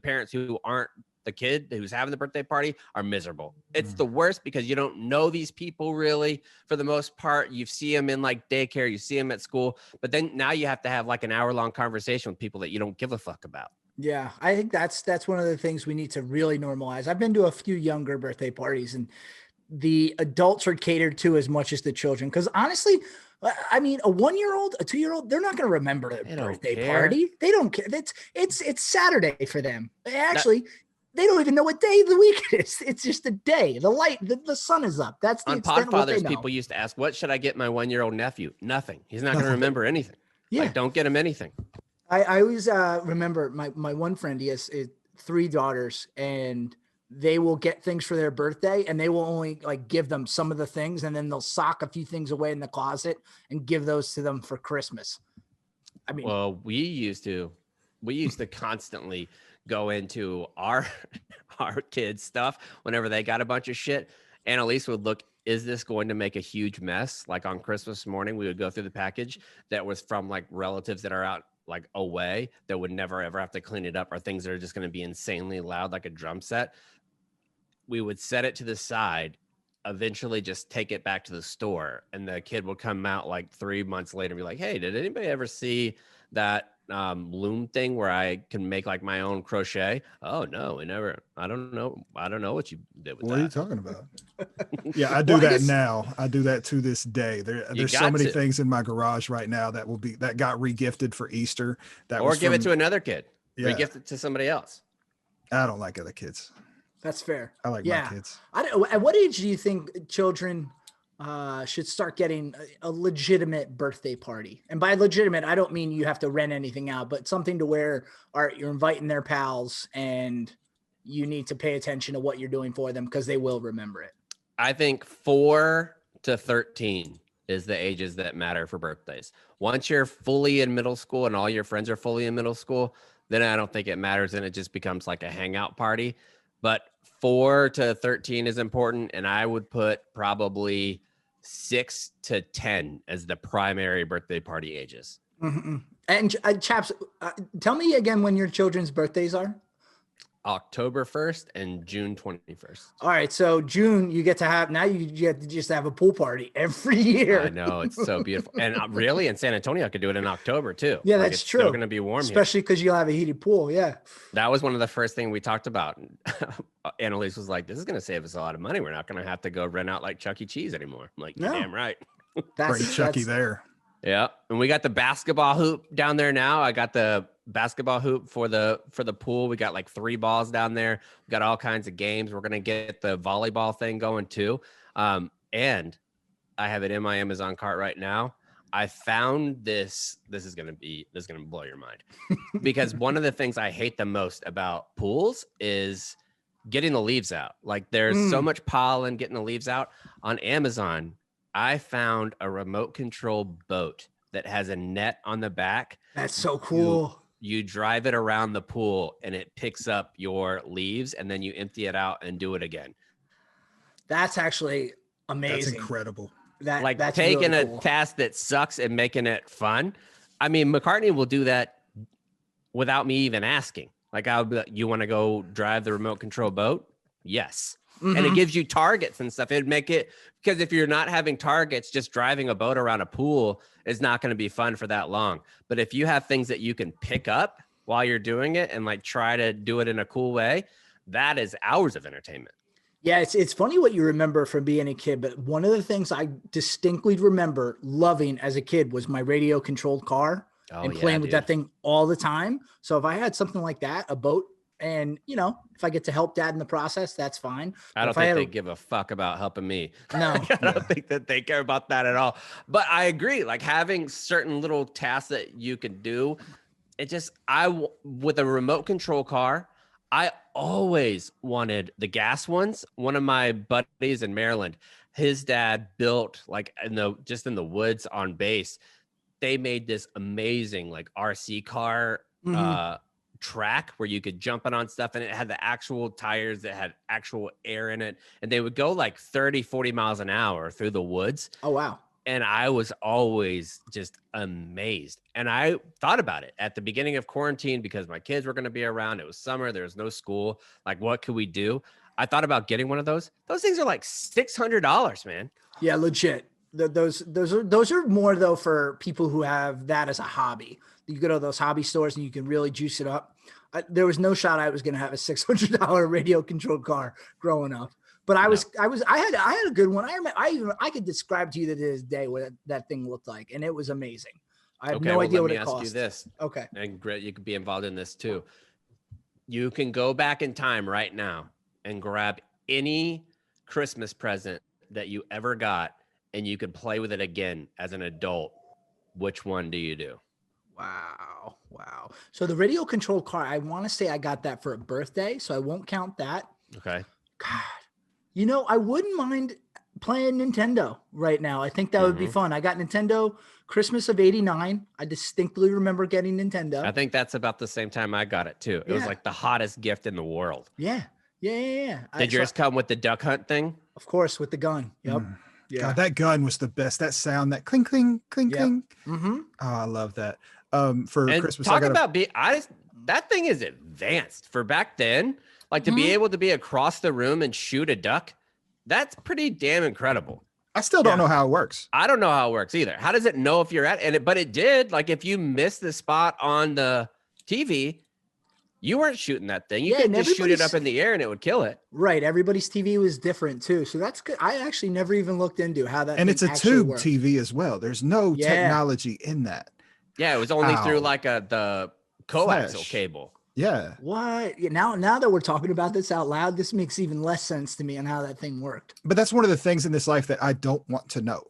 parents who aren't the kid who's having the birthday party are miserable. It's the worst because you don't know these people really for the most part. You see them in like daycare, you see them at school, but then now you have to have like an hour-long conversation with people that you don't give a fuck about. Yeah, I think that's one of the things we need to really normalize. I've been to a few younger birthday parties and the adults are catered to as much as the children. Because honestly, I mean, a 1-year-old, a 2-year-old, they're not going to remember their birthday party. They don't care. It's Saturday for them. Actually, they don't even know what day of the week it is. It's just a day. The sun is up. That's the on Podfathers. People used to ask, "What should I get my 1-year-old nephew?" Nothing. He's not going to remember anything. Yeah, like, don't get him anything. I always remember my one friend. He has 3 daughters, and they will get things for their birthday, and they will only like give them some of the things, and then they'll sock a few things away in the closet and give those to them for Christmas. I mean, well, we used to constantly go into our kids' stuff whenever they got a bunch of shit. Annalise would look, is this going to make a huge mess? Like on Christmas morning, we would go through the package that was from like relatives that are out like away that would never ever have to clean it up, or things that are just going to be insanely loud like a drum set. We would set it to the side, eventually just take it back to the store, and the kid would come out like 3 months later and be like, hey, did anybody ever see that loom thing where I can make like my own crochet? Oh no, we never. I don't know what you did with that. What are you talking about? Yeah, I do that now. I do that to this day. There's so many things in my garage right now that got regifted for Easter. Or give it to another kid. Yeah. Regift it to somebody else. I don't like other kids. That's fair. I like my kids. At what age do you think children should start getting a legitimate birthday party. And by legitimate, I don't mean you have to rent anything out, but something to where, all right, you're inviting their pals and you need to pay attention to what you're doing for them because they will remember it. I think 4 to 13 is the ages that matter for birthdays. Once you're fully in middle school and all your friends are fully in middle school, then I don't think it matters and it just becomes like a hangout party. But 4 to 13 is important. And I would put probably 6 to 10 as the primary birthday party ages. Mm-hmm. And chaps, tell me again when your children's birthdays are. October 1st and June 21st. All right. So June, you get to have, now you get to just have a pool party every year. I know, it's so beautiful. And really in San Antonio, I could do it in October too. Yeah, like, that's it's true. Still going to be warm especially because you'll have a heated pool. Yeah. That was one of the first things we talked about. Annalise was like, this is going to save us a lot of money. We're not going to have to go rent out like Chuck E. Cheese anymore. I'm like, No. damn right. Bring Chucky there. Yeah. And we got the basketball hoop down there now. I got the basketball hoop for the pool. We got like 3 balls down there. We got all kinds of games. We're going to get the volleyball thing going too. And I have it in my Amazon cart right now. I found this. This is going to blow your mind because one of the things I hate the most about pools is getting the leaves out. Like there's so much pollen getting the leaves out. On Amazon, I found a remote control boat that has a net on the back. That's so cool. You drive it around the pool and it picks up your leaves and then you empty it out and do it again. That's actually amazing. That's incredible. That's taking really a cool. task that sucks and making it fun. I mean, McCartney will do that without me even asking. Like I'll be like, you want to go drive the remote control boat? Yes. Mm-hmm. And it gives you targets and stuff. It'd make it, because if you're not having targets, just driving a boat around a pool is not going to be fun for that long. But if you have things that you can pick up while you're doing it and like try to do it in a cool way, that is hours of entertainment. Yeah, it's funny what you remember from being a kid, but one of the things I distinctly remember loving as a kid was my radio controlled car and playing with that thing all the time. So if I had something like that, a boat, and you know, if I get to help dad in the process, that's fine. I don't think they give a fuck about helping me. No, I don't think that they care about that at all. But I agree, like having certain little tasks that you can do, it just, with a remote control car, I always wanted the gas ones. One of my buddies in Maryland, his dad built like in the woods on base. They made this amazing like RC car track where you could jump it on stuff, and it had the actual tires that had actual air in it, and they would go like 30-40 miles an hour through the woods. Oh wow. And I was always just amazed. And I thought about it at the beginning of quarantine because my kids were going to be around. It was summer. There was no school. Like, what could we do? I thought about getting one of those. Those things are like $600, man. Yeah, legit. Those are more though for people who have that as a hobby. You go to those hobby stores and you can really juice it up. There was no shot I was going to have a $600 radio controlled car growing up. But I had a good one. I remember I could describe to you to this day what that thing looked like, and it was amazing. I have no idea what it cost. Let me ask you this. Okay. And Grit, you could be involved in this too. You can go back in time right now and grab any Christmas present that you ever got, and you could play with it again as an adult. Which one do you do? Wow. So the radio controlled car, I want to say I got that for a birthday, so I won't count that. Okay. God. You know, I wouldn't mind playing Nintendo right now. I think that would be fun. I got Nintendo Christmas of '89. I distinctly remember getting Nintendo. I think that's about the same time I got it too. It was like the hottest gift in the world. Yeah. Did yours come with the duck hunt thing? Of course, with the gun. Yep. Yeah. God, that gun was the best. That sound, that clink, clink, clink, clink. Mm-hmm. Oh, I love that. For Christmas, that thing is advanced for back then. Like to be able to be across the room and shoot a duck, that's pretty damn incredible. I still don't know how it works. I don't know how it works either. How does it know if you're at it? But it did. Like if you missed the spot on the TV, you weren't shooting that thing. You could just shoot it up in the air and it would kill it. Right. Everybody's TV was different too. So that's good. I actually never even looked into how that. And it's a tube worked. TV as well. There's no technology in that. Yeah, it was only through like the coaxial cable. Yeah. What? Yeah, now that we're talking about this out loud, this makes even less sense to me on how that thing worked. But that's one of the things in this life that I don't want to know.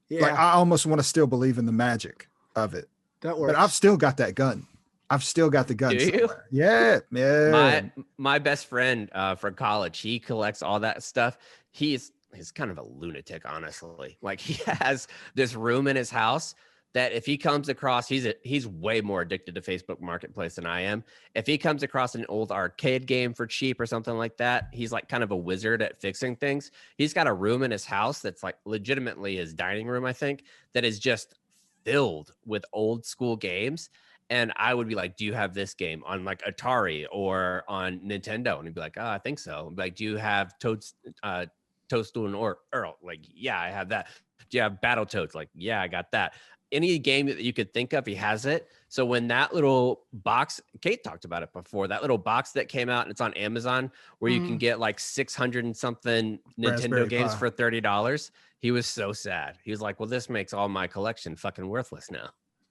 Yeah, Like I almost want to still believe in the magic of it. that works. But I've still got that gun. I've still got the gun. Do you? Somewhere. Yeah. Yeah. My best friend from college, he collects all that stuff. He's kind of a lunatic, honestly. Like he has this room in his house that if he comes across, he's way more addicted to Facebook Marketplace than I am. If he comes across an old arcade game for cheap or something like that, he's like kind of a wizard at fixing things. He's got a room in his house that's like legitimately his dining room, I think, that is just filled with old school games. And I would be like, do you have this game on like Atari or on Nintendo? And he'd be like, oh, I think so. I'd be like, do you have Toadstool and Earl? Like, yeah, I have that. Do you have Battletoads? Like, yeah, I got that. Any game that you could think of, he has it. So when that little box, Kate talked about it before, that little box that came out and it's on Amazon where you can get like 600 and something Nintendo Raspberry games Pi. for $30. He was so sad. He was like, well, this makes all my collection fucking worthless now.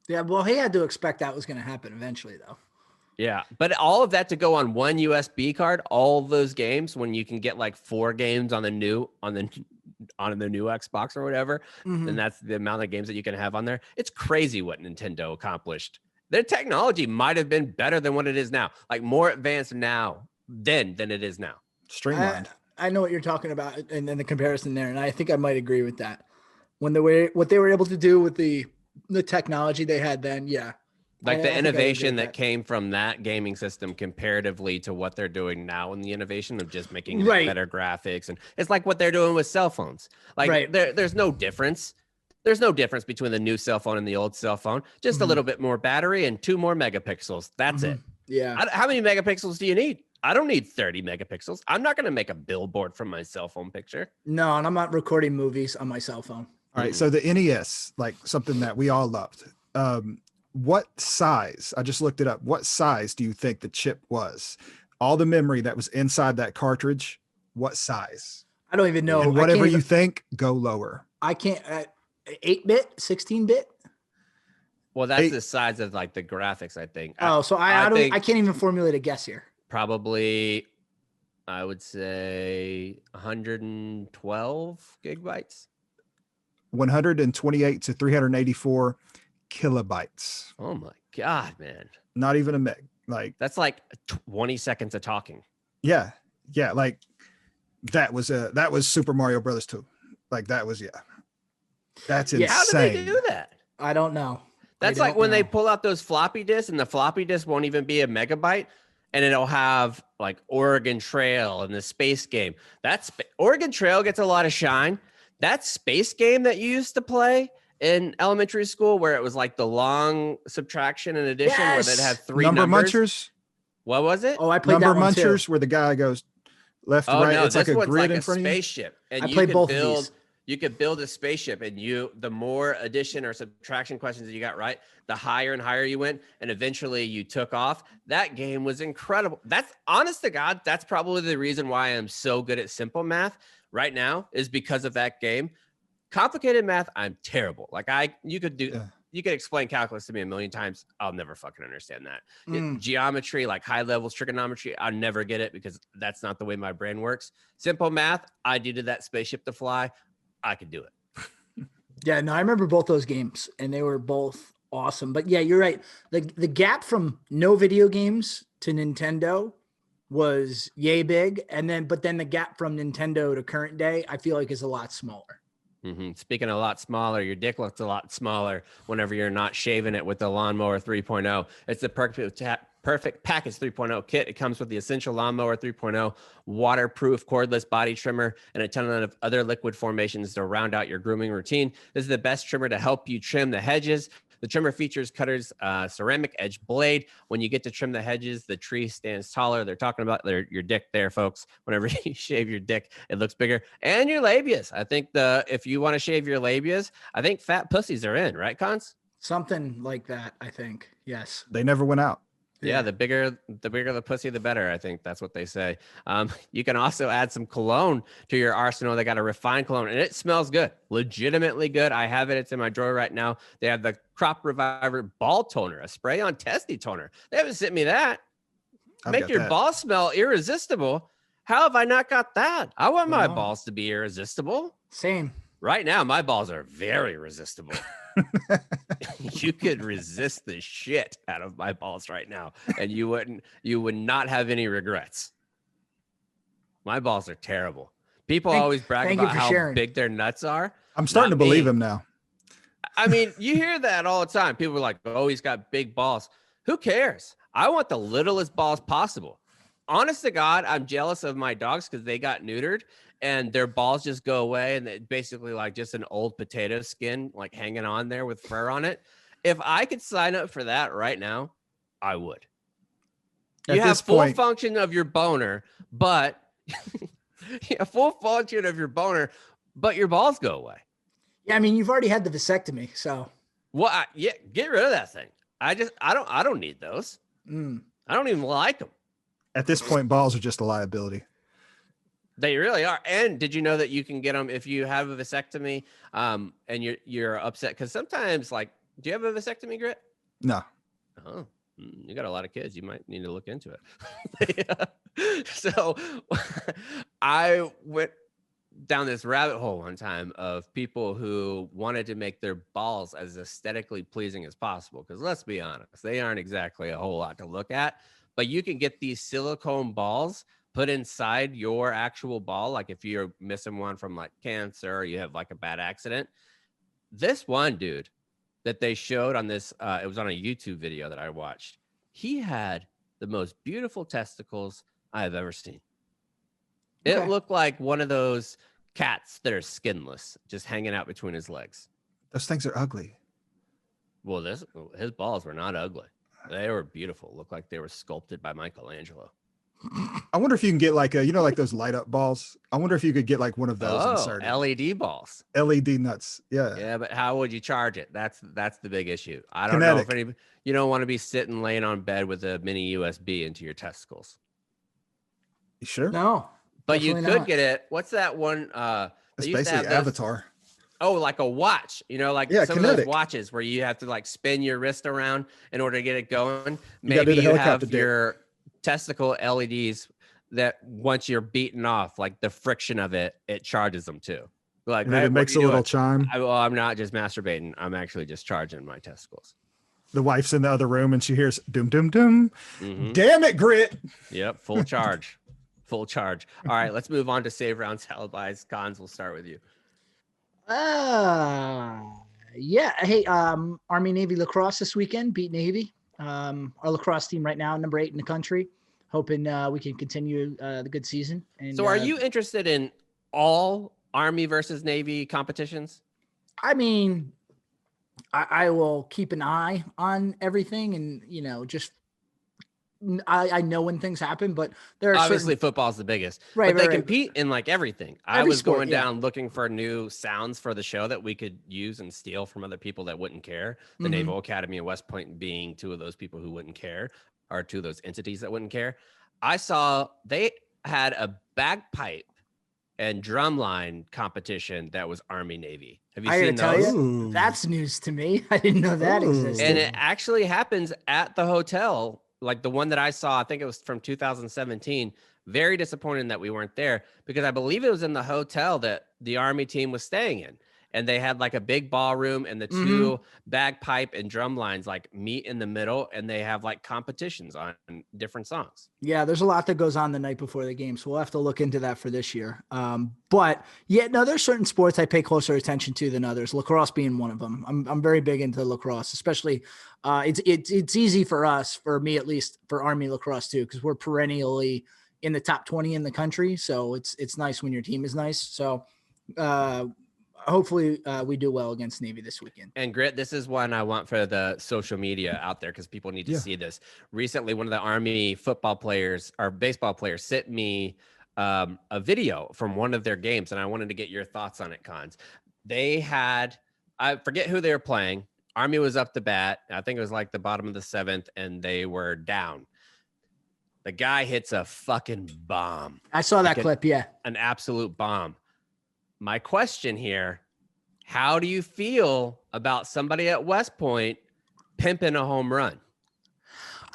Yeah, well, he had to expect that was going to happen eventually, though. Yeah, but all of that to go on one USB card, all those games, when you can get like 4 games on the new Xbox or whatever, Mhm. and that's the amount of games that you can have on there. It's crazy what Nintendo accomplished. Their technology might have been better than what it is now, like more advanced now than it is now. Streamlined. I know what you're talking about and the comparison there, and I think I might agree with that. What they were able to do with the technology they had then, yeah. Like I the think I agree innovation with that came from that gaming system comparatively to what they're doing now in the innovation of just making Right. better graphics. And it's like what they're doing with cell phones. Like Right. there's no difference. There's no difference between the new cell phone and the old cell phone. Just a Mhm. little bit more battery and 2 more megapixels. That's it. Yeah. How many megapixels do you need? I don't need 30 megapixels. I'm not going to make a billboard from my cell phone picture. No, and I'm not recording movies on my cell phone. All right. So the NES, like something that we all loved. What size? I just looked it up. What size do you think the chip was? All the memory that was inside that cartridge. What size? I don't even know. And whatever you think, go lower. I can't. 8-bit, 16-bit. Well, that's the size of like the graphics, I think. Oh, so I think can't even formulate a guess here. probably, I would say 112 gigabytes. 128 to 384 kilobytes. Oh my God, man. Not even a meg. Like, That's like 20 seconds of talking. yeah. Like that was Super Mario Brothers 2. Like that was, That's insane. How did they do that? I don't know. That's like when they pull out those floppy disks and the floppy disk won't even be a megabyte and it'll have like Oregon Trail and the space game. Oregon Trail gets a lot of shine. That space game that you used to play in elementary school where it was like the long subtraction and addition where they'd have 3 Number numbers. Munchers. What was it? Oh, I played Number that one Munchers too. where the guy goes left to Oh right. no, It's like this a one's grid like in a front of you. spaceship. And I you played could both of build these. you could build a spaceship and the more addition or subtraction questions that you got right, the higher and higher you went. And eventually you took off. That game was incredible. That's honest to God. That's probably the reason why I'm so good at simple math right now is because of that game. Complicated math, I'm terrible. Like you could explain calculus to me a million times. I'll never fucking understand that. Geometry, like high levels trigonometry, I'll never get it because that's not the way my brain works. Simple math, I needed that spaceship to fly. I could do it. Yeah, no, I remember both those games and they were both awesome. But yeah, you're right. The gap from no video games to Nintendo was yay big. But then the gap from Nintendo to current day, I feel like is a lot smaller. Mm-hmm. Speaking of a lot smaller, your dick looks a lot smaller whenever you're not shaving it with the Lawnmower 3.0. It's the perfect package 3.0 kit. It comes with the essential Lawnmower 3.0 waterproof cordless body trimmer and a ton of other liquid formations to round out your grooming routine. This is the best trimmer to help you trim the hedges. The trimmer features Cutter's ceramic edge blade. When you get to trim the hedges, the tree stands taller. They're talking about your dick there, folks. Whenever you shave your dick, it looks bigger. And your labias. I think if you want to shave your labias, I think fat pussies are in, right, Cons? Something like that, I think. Yes. They never went out. Yeah, the bigger the pussy, the better. I think that's what they say. You can also add some cologne to your arsenal. They got a refined cologne, and it smells good, legitimately good. I have it. It's in my drawer right now. They have the Crop Reviver Ball Toner, a spray-on testy toner. They haven't sent me that. I've Make got your that. balls smell irresistible. How have I not got that? I want my Wow. balls to be irresistible. Same. Right now, my balls are very resistible. You could resist the shit out of my balls right now, and you would not have any regrets. My balls are terrible. People always brag thank you about for how sharing. big their nuts are. I'm starting to Not believe me. him now. I mean, you hear that all the time. People are like, oh, he's got big balls. Who cares? I want the littlest balls possible. Honest to God, I'm jealous of my dogs because they got neutered and their balls just go away. And it's basically like just an old potato skin, like hanging on there with fur on it. If I could sign up for that right now, I would. You have full function of your boner, but full function of your boner, but your balls go away. Yeah, I mean, you've already had the vasectomy, so. Well, yeah, get rid of that thing. I don't need those. I don't even like them. At this point, balls are just a liability. They really are. And did you know that you can get them if you have a vasectomy, and you're upset? Because sometimes, like, do you have a vasectomy, Grit? No. Oh, you got a lot of kids. You might need to look into it. So I went down this rabbit hole one time of people who wanted to make their balls as aesthetically pleasing as possible. Because let's be honest, they aren't exactly a whole lot to look at. But you can get these silicone balls put inside your actual ball. Like if you're missing one from like cancer or you have like a bad accident. This one dude that they showed on this, it was on a YouTube video that I watched. He had the most beautiful testicles I have ever seen. It looked like one of those cats that are skinless, just hanging out between his legs. Those things are ugly. Well, his balls were not ugly. They were beautiful. Looked like they were sculpted by Michelangelo. I wonder if you can get like like those light up balls. I wonder if you could get like one of those inserted. LED balls. LED nuts. Yeah. Yeah, but how would you charge it? That's the big issue. I don't know if you don't want to be sitting laying on bed with a mini USB into your testicles. You sure? No. But you could get it. What's that one? It's basically Avatar. Oh, like a watch, like some of those watches where you have to like spin your wrist around in order to get it going. Maybe you have your testicle LEDs that once you're beaten off, like the friction of it charges them too. Like and then it makes a little chime. I'm not just masturbating. I'm actually just charging my testicles. The wife's in the other room and she hears dum dum dum. Mm-hmm. Damn it, Grit. Yep, full charge. Full charge. All right, let's move on to save round salad buys. Cons, we'll start with you. Yeah. Hey, Army Navy lacrosse this weekend beat Navy. Our lacrosse team right now, number 8 in the country. Hoping we can continue the good season. And, so, are you interested in all Army versus Navy competitions? I mean, I will keep an eye on everything, and just. I know when things happen, but there are obviously football's the biggest, right? But they compete in like everything. I was sport, going down looking for new sounds for the show that we could use and steal from other people that wouldn't care. The Naval Academy and West Point being two of those people who wouldn't care, or two of those entities that wouldn't care. I saw they had a bagpipe and drumline competition that was Army Navy. Have you seen those? That's news to me. I didn't know that existed. And it actually happens at the hotel. Like the one that I saw, I think it was from 2017. Very disappointed that we weren't there because I believe it was in the hotel that the Army team was staying in. And they had like a big ballroom and the two bagpipe and drum lines like meet in the middle and they have like competitions on different songs. Yeah, there's a lot that goes on the night before the game. So we'll have to look into that for this year. But yeah, no, there's certain sports I pay closer attention to than others. Lacrosse being one of them. I'm very big into lacrosse, especially it's easy for us, for me at least, for Army lacrosse too, because we're perennially in the top 20 in the country. So it's nice when your team is nice. So hopefully we do well against Navy this weekend. And Grit, this is one I want for the social media out there because people need to see this. Recently, one of the Army football players or baseball players sent me a video from one of their games, and I wanted to get your thoughts on it, Cons. They had, I forget who they were playing. Army was up to bat. I think it was like the bottom of the 7th, and they were down. The guy hits a fucking bomb. I saw that clip, an absolute bomb. My question here, how do you feel about somebody at West Point pimping a home run?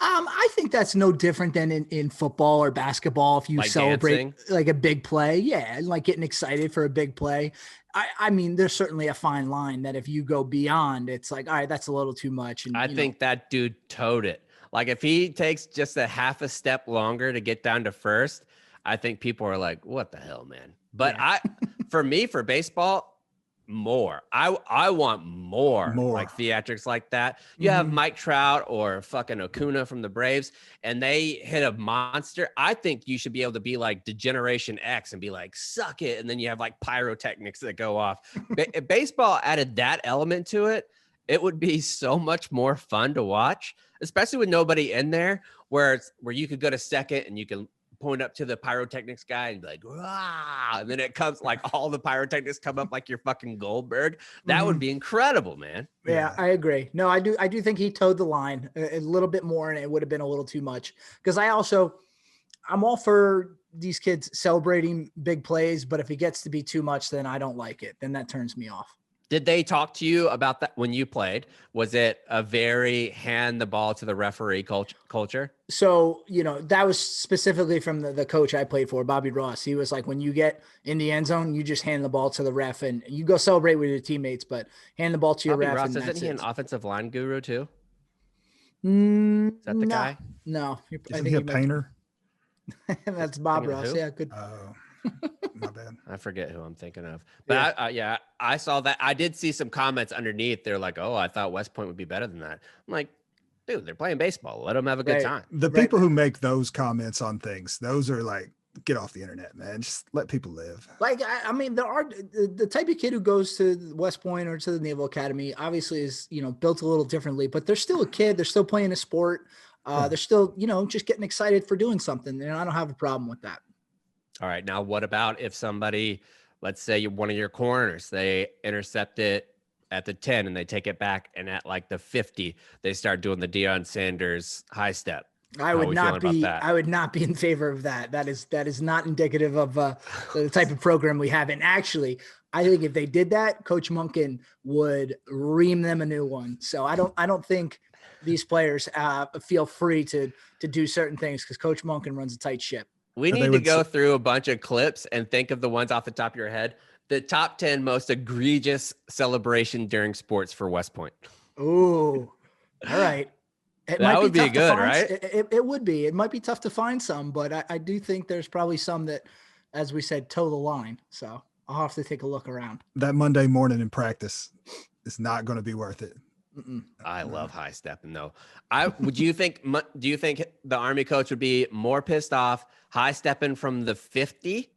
I think that's no different than in football or basketball. If you Like celebrate dancing? like a big play, yeah, like getting excited for a big play. I mean, there's certainly a fine line that if you go beyond, it's like, all right, that's a little too much. And I think that dude towed it. Like if he takes just a half a step longer to get down to first, I think people are like, what the hell, man? But Yeah. for me, for baseball, more. I want more like theatrics like that. You have Mike Trout or fucking Acuna from the Braves, and they hit a monster. I think you should be able to be like Degeneration X and be like, suck it. And then you have like pyrotechnics that go off. If baseball added that element to it, it would be so much more fun to watch, especially with nobody in there, where you could go to second and you can point up to the pyrotechnics guy and be like, "Wow!" And then it comes like all the pyrotechnics come up like you're fucking Goldberg. That would be incredible, man. Yeah, I agree. No, I do think he towed the line a little bit more, and it would have been a little too much. Because I'm all for these kids celebrating big plays, but if it gets to be too much, then I don't like it. Then that turns me off. Did they talk to you about that when you played? Was it a very hand the ball to the referee culture? So, that was specifically from the coach I played for, Bobby Ross. He was like, when you get in the end zone, you just hand the ball to the ref and you go celebrate with your teammates, but hand the ball to your Bobby ref. Ross, and isn't he an offensive line guru too? Is that the guy? No. Isn't he a painter? That's Bob Ross. Yeah, good. Oh, my bad. I forget who I'm thinking of. But I saw that. I did see some comments underneath. They're like, oh, I thought West Point would be better than that. I'm like, dude, they're playing baseball. Let them have a good time. The people who make those comments on things, those are like, get off the internet, man. Just let people live. Like, I mean, there are the type of kid who goes to West Point or to the Naval Academy, obviously is, built a little differently, but they're still a kid. They're still playing a sport. They're still, just getting excited for doing something. And I don't have a problem with that. All right. Now, what about if somebody, let's say you're one of your corners, they intercept it at the 10 and they take it back, and at like the 50, they start doing the Deion Sanders high step. I would not be in favor of that. That is not indicative of the type of program we have. And actually, I think if they did that, Coach Monken would ream them a new one. So I don't think these players feel free to do certain things because Coach Monken runs a tight ship. We need to go through a bunch of clips and think of the ones off the top of your head. The top 10 most egregious celebration during sports for West Point. Ooh, all right. That would be good, right? It would be. It might be tough to find some, but I do think there's probably some that, as we said, toe the line. So I'll have to take a look around. That Monday morning in practice is not going to be worth it. I love high stepping though. Do you think the Army coach would be more pissed off high stepping from the 50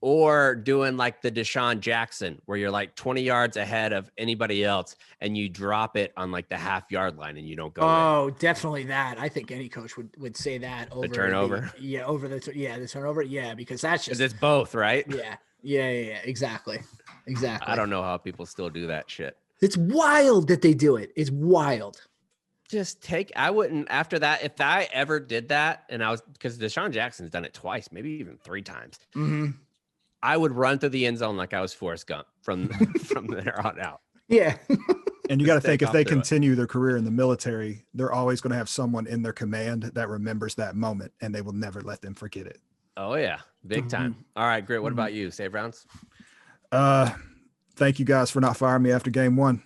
or doing like the Deshaun Jackson where you're like 20 yards ahead of anybody else and you drop it on like the half-yard line and you don't go Oh, definitely that. I think any coach would say that over the turnover. The turnover. Yeah, because that's just it's both, right? Yeah. Exactly. I don't know how people still do that shit. It's wild that they do it. It's wild. I wouldn't after that. If I ever did that and because Deshaun Jackson's done it twice, maybe even 3 times. I would run through the end zone like I was Forrest Gump from there on out. Yeah. And you got to think if they continue their career in the military, they're always going to have someone in their command that remembers that moment and they will never let them forget it. Oh yeah. Big time. All right, Grit. What about you? Save rounds? Thank you guys for not firing me after game 1.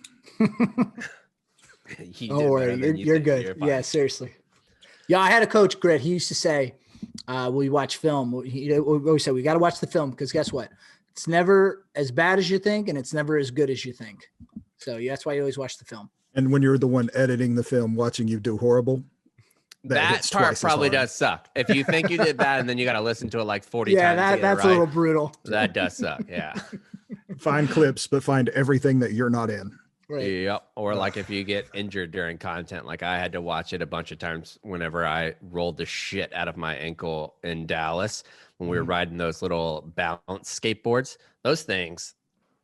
Don't worry, you're good. Yeah, seriously. Yeah, I had a coach, Grit. He used to say, we watch film. We always say we got to watch the film because guess what? It's never as bad as you think, and it's never as good as you think. So that's why you always watch the film. And when you're the one editing the film, watching you do horrible, that part probably does suck. If you think you did bad and then you got to listen to it like 40 times. Yeah, that's a little brutal. That does suck. Yeah. Find clips, but find everything that you're not in. Right. Yep. Or like if you get injured during content, like I had to watch it a bunch of times whenever I rolled the shit out of my ankle in Dallas when we were riding those little bounce skateboards. Those things,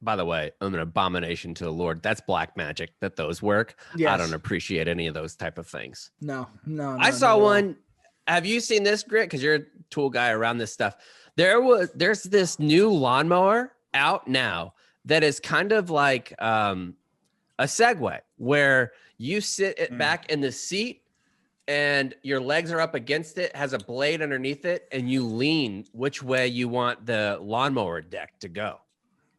by the way, I'm an abomination to the Lord. That's black magic that those work. Yes. I don't appreciate any of those type of things. No. I saw one. Have you seen this, Grit? Because you're a tool guy around this stuff. There's this new lawnmower out now that is kind of like a Segway where you sit it back in the seat and your legs are up against it, has a blade underneath it, and you lean which way you want the lawnmower deck to go.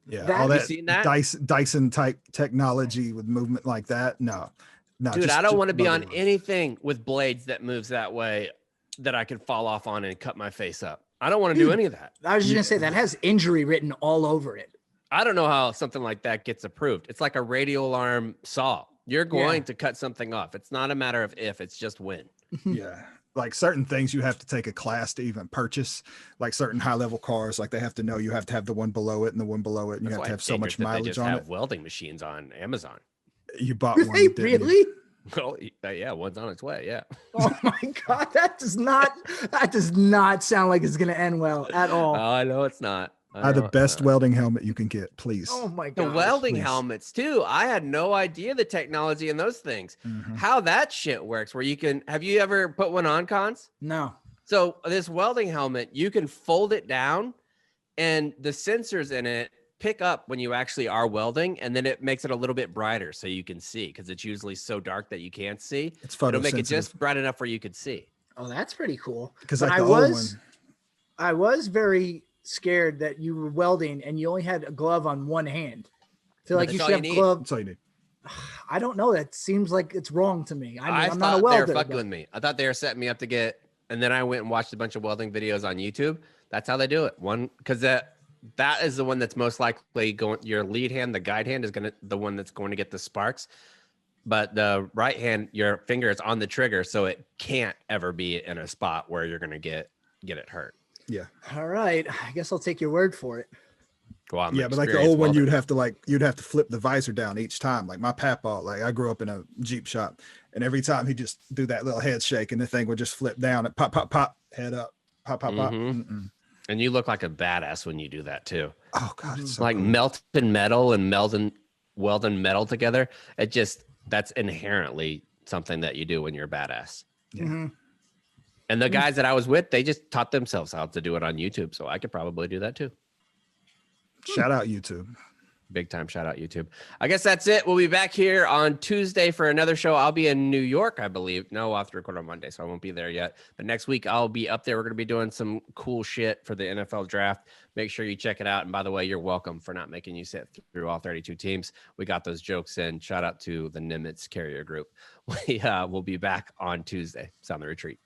Yeah, That- all Have you that seen that? Dyson type technology with movement like that. No, Dude, just- I don't just want to be on regular. anything with blades that moves that way that I could fall off on and cut my face up. I don't want to do Dude. any of that. I was just gonna say that has injury written all over it. I don't know how something like that gets approved. It's like a radial arm saw. You're going Yeah. to cut something off. It's not a matter of if, it's just when. Yeah, like certain things you have to take a class to even purchase. Like certain high level cars, like they have to know you have to have the one below it and the one below it, and you That's have why to I have so much figured that they mileage just on have it. welding machines on Amazon. You bought Do one, they didn't you? really? Well, yeah, one's on its way. Yeah. Oh my god, that does not sound like it's gonna end well at all. I know it's not. Buy the best welding helmet you can get, please. Oh my The god. welding please. helmets too. I had no idea the technology in those things. Mhm. How that shit works. Where you can. Have you ever put one on, Cons? No. So this welding helmet, you can fold it down, and the sensors in it pick up when you actually are welding, and then it makes it a little bit brighter so you can see, because it's usually so dark that you can't see. It's It'll make it photosensitive. just bright enough where you could see. Oh, that's pretty cool. Because But like I the old was one, I was very scared that you were welding and you only had a glove on one hand. I feel like That's you all should you have need. glove. that's all you need. I don't know. That seems like it's wrong to me. I mean, I'm thought not a they welder. were fucking but- with me. I thought they were setting me up to get, and then I went and watched a bunch of welding videos on YouTube. That's how they do it. One, because that is the one that's most likely going. Your lead hand, the guide hand, is the one that's going to get the sparks. But the right hand, your finger is on the trigger, so it can't ever be in a spot where you're gonna get it hurt. Yeah, All right. I guess I'll take your word for it. Well, I'm yeah, an but like the experienced old one, welder. you'd have to flip the visor down each time. Like my papa, like I grew up in a Jeep shop, and every time he just do that little head shake, and the thing would just flip down and pop, pop, pop, head up, pop, pop, pop. Mhm. Mm-mm. And you look like a badass when you do that too. Oh god, it's so Like cool. melting metal and welding metal together. That's inherently something that you do when you're a badass. Yeah. Mhm. And the guys that I was with, they just taught themselves how to do it on YouTube. So I could probably do that too. Shout out YouTube. Big time shout out YouTube. I guess that's it. We'll be back here on Tuesday for another show. I'll be in New York, I believe. No, I'll have to record on Monday, so I won't be there yet. But next week I'll be up there. We're going to be doing some cool shit for the NFL draft. Make sure you check it out. And by the way, you're welcome for not making you sit through all 32 teams. We got those jokes in. Shout out to the Nimitz Carrier Group. We'll be back on Tuesday. Sound the retreat.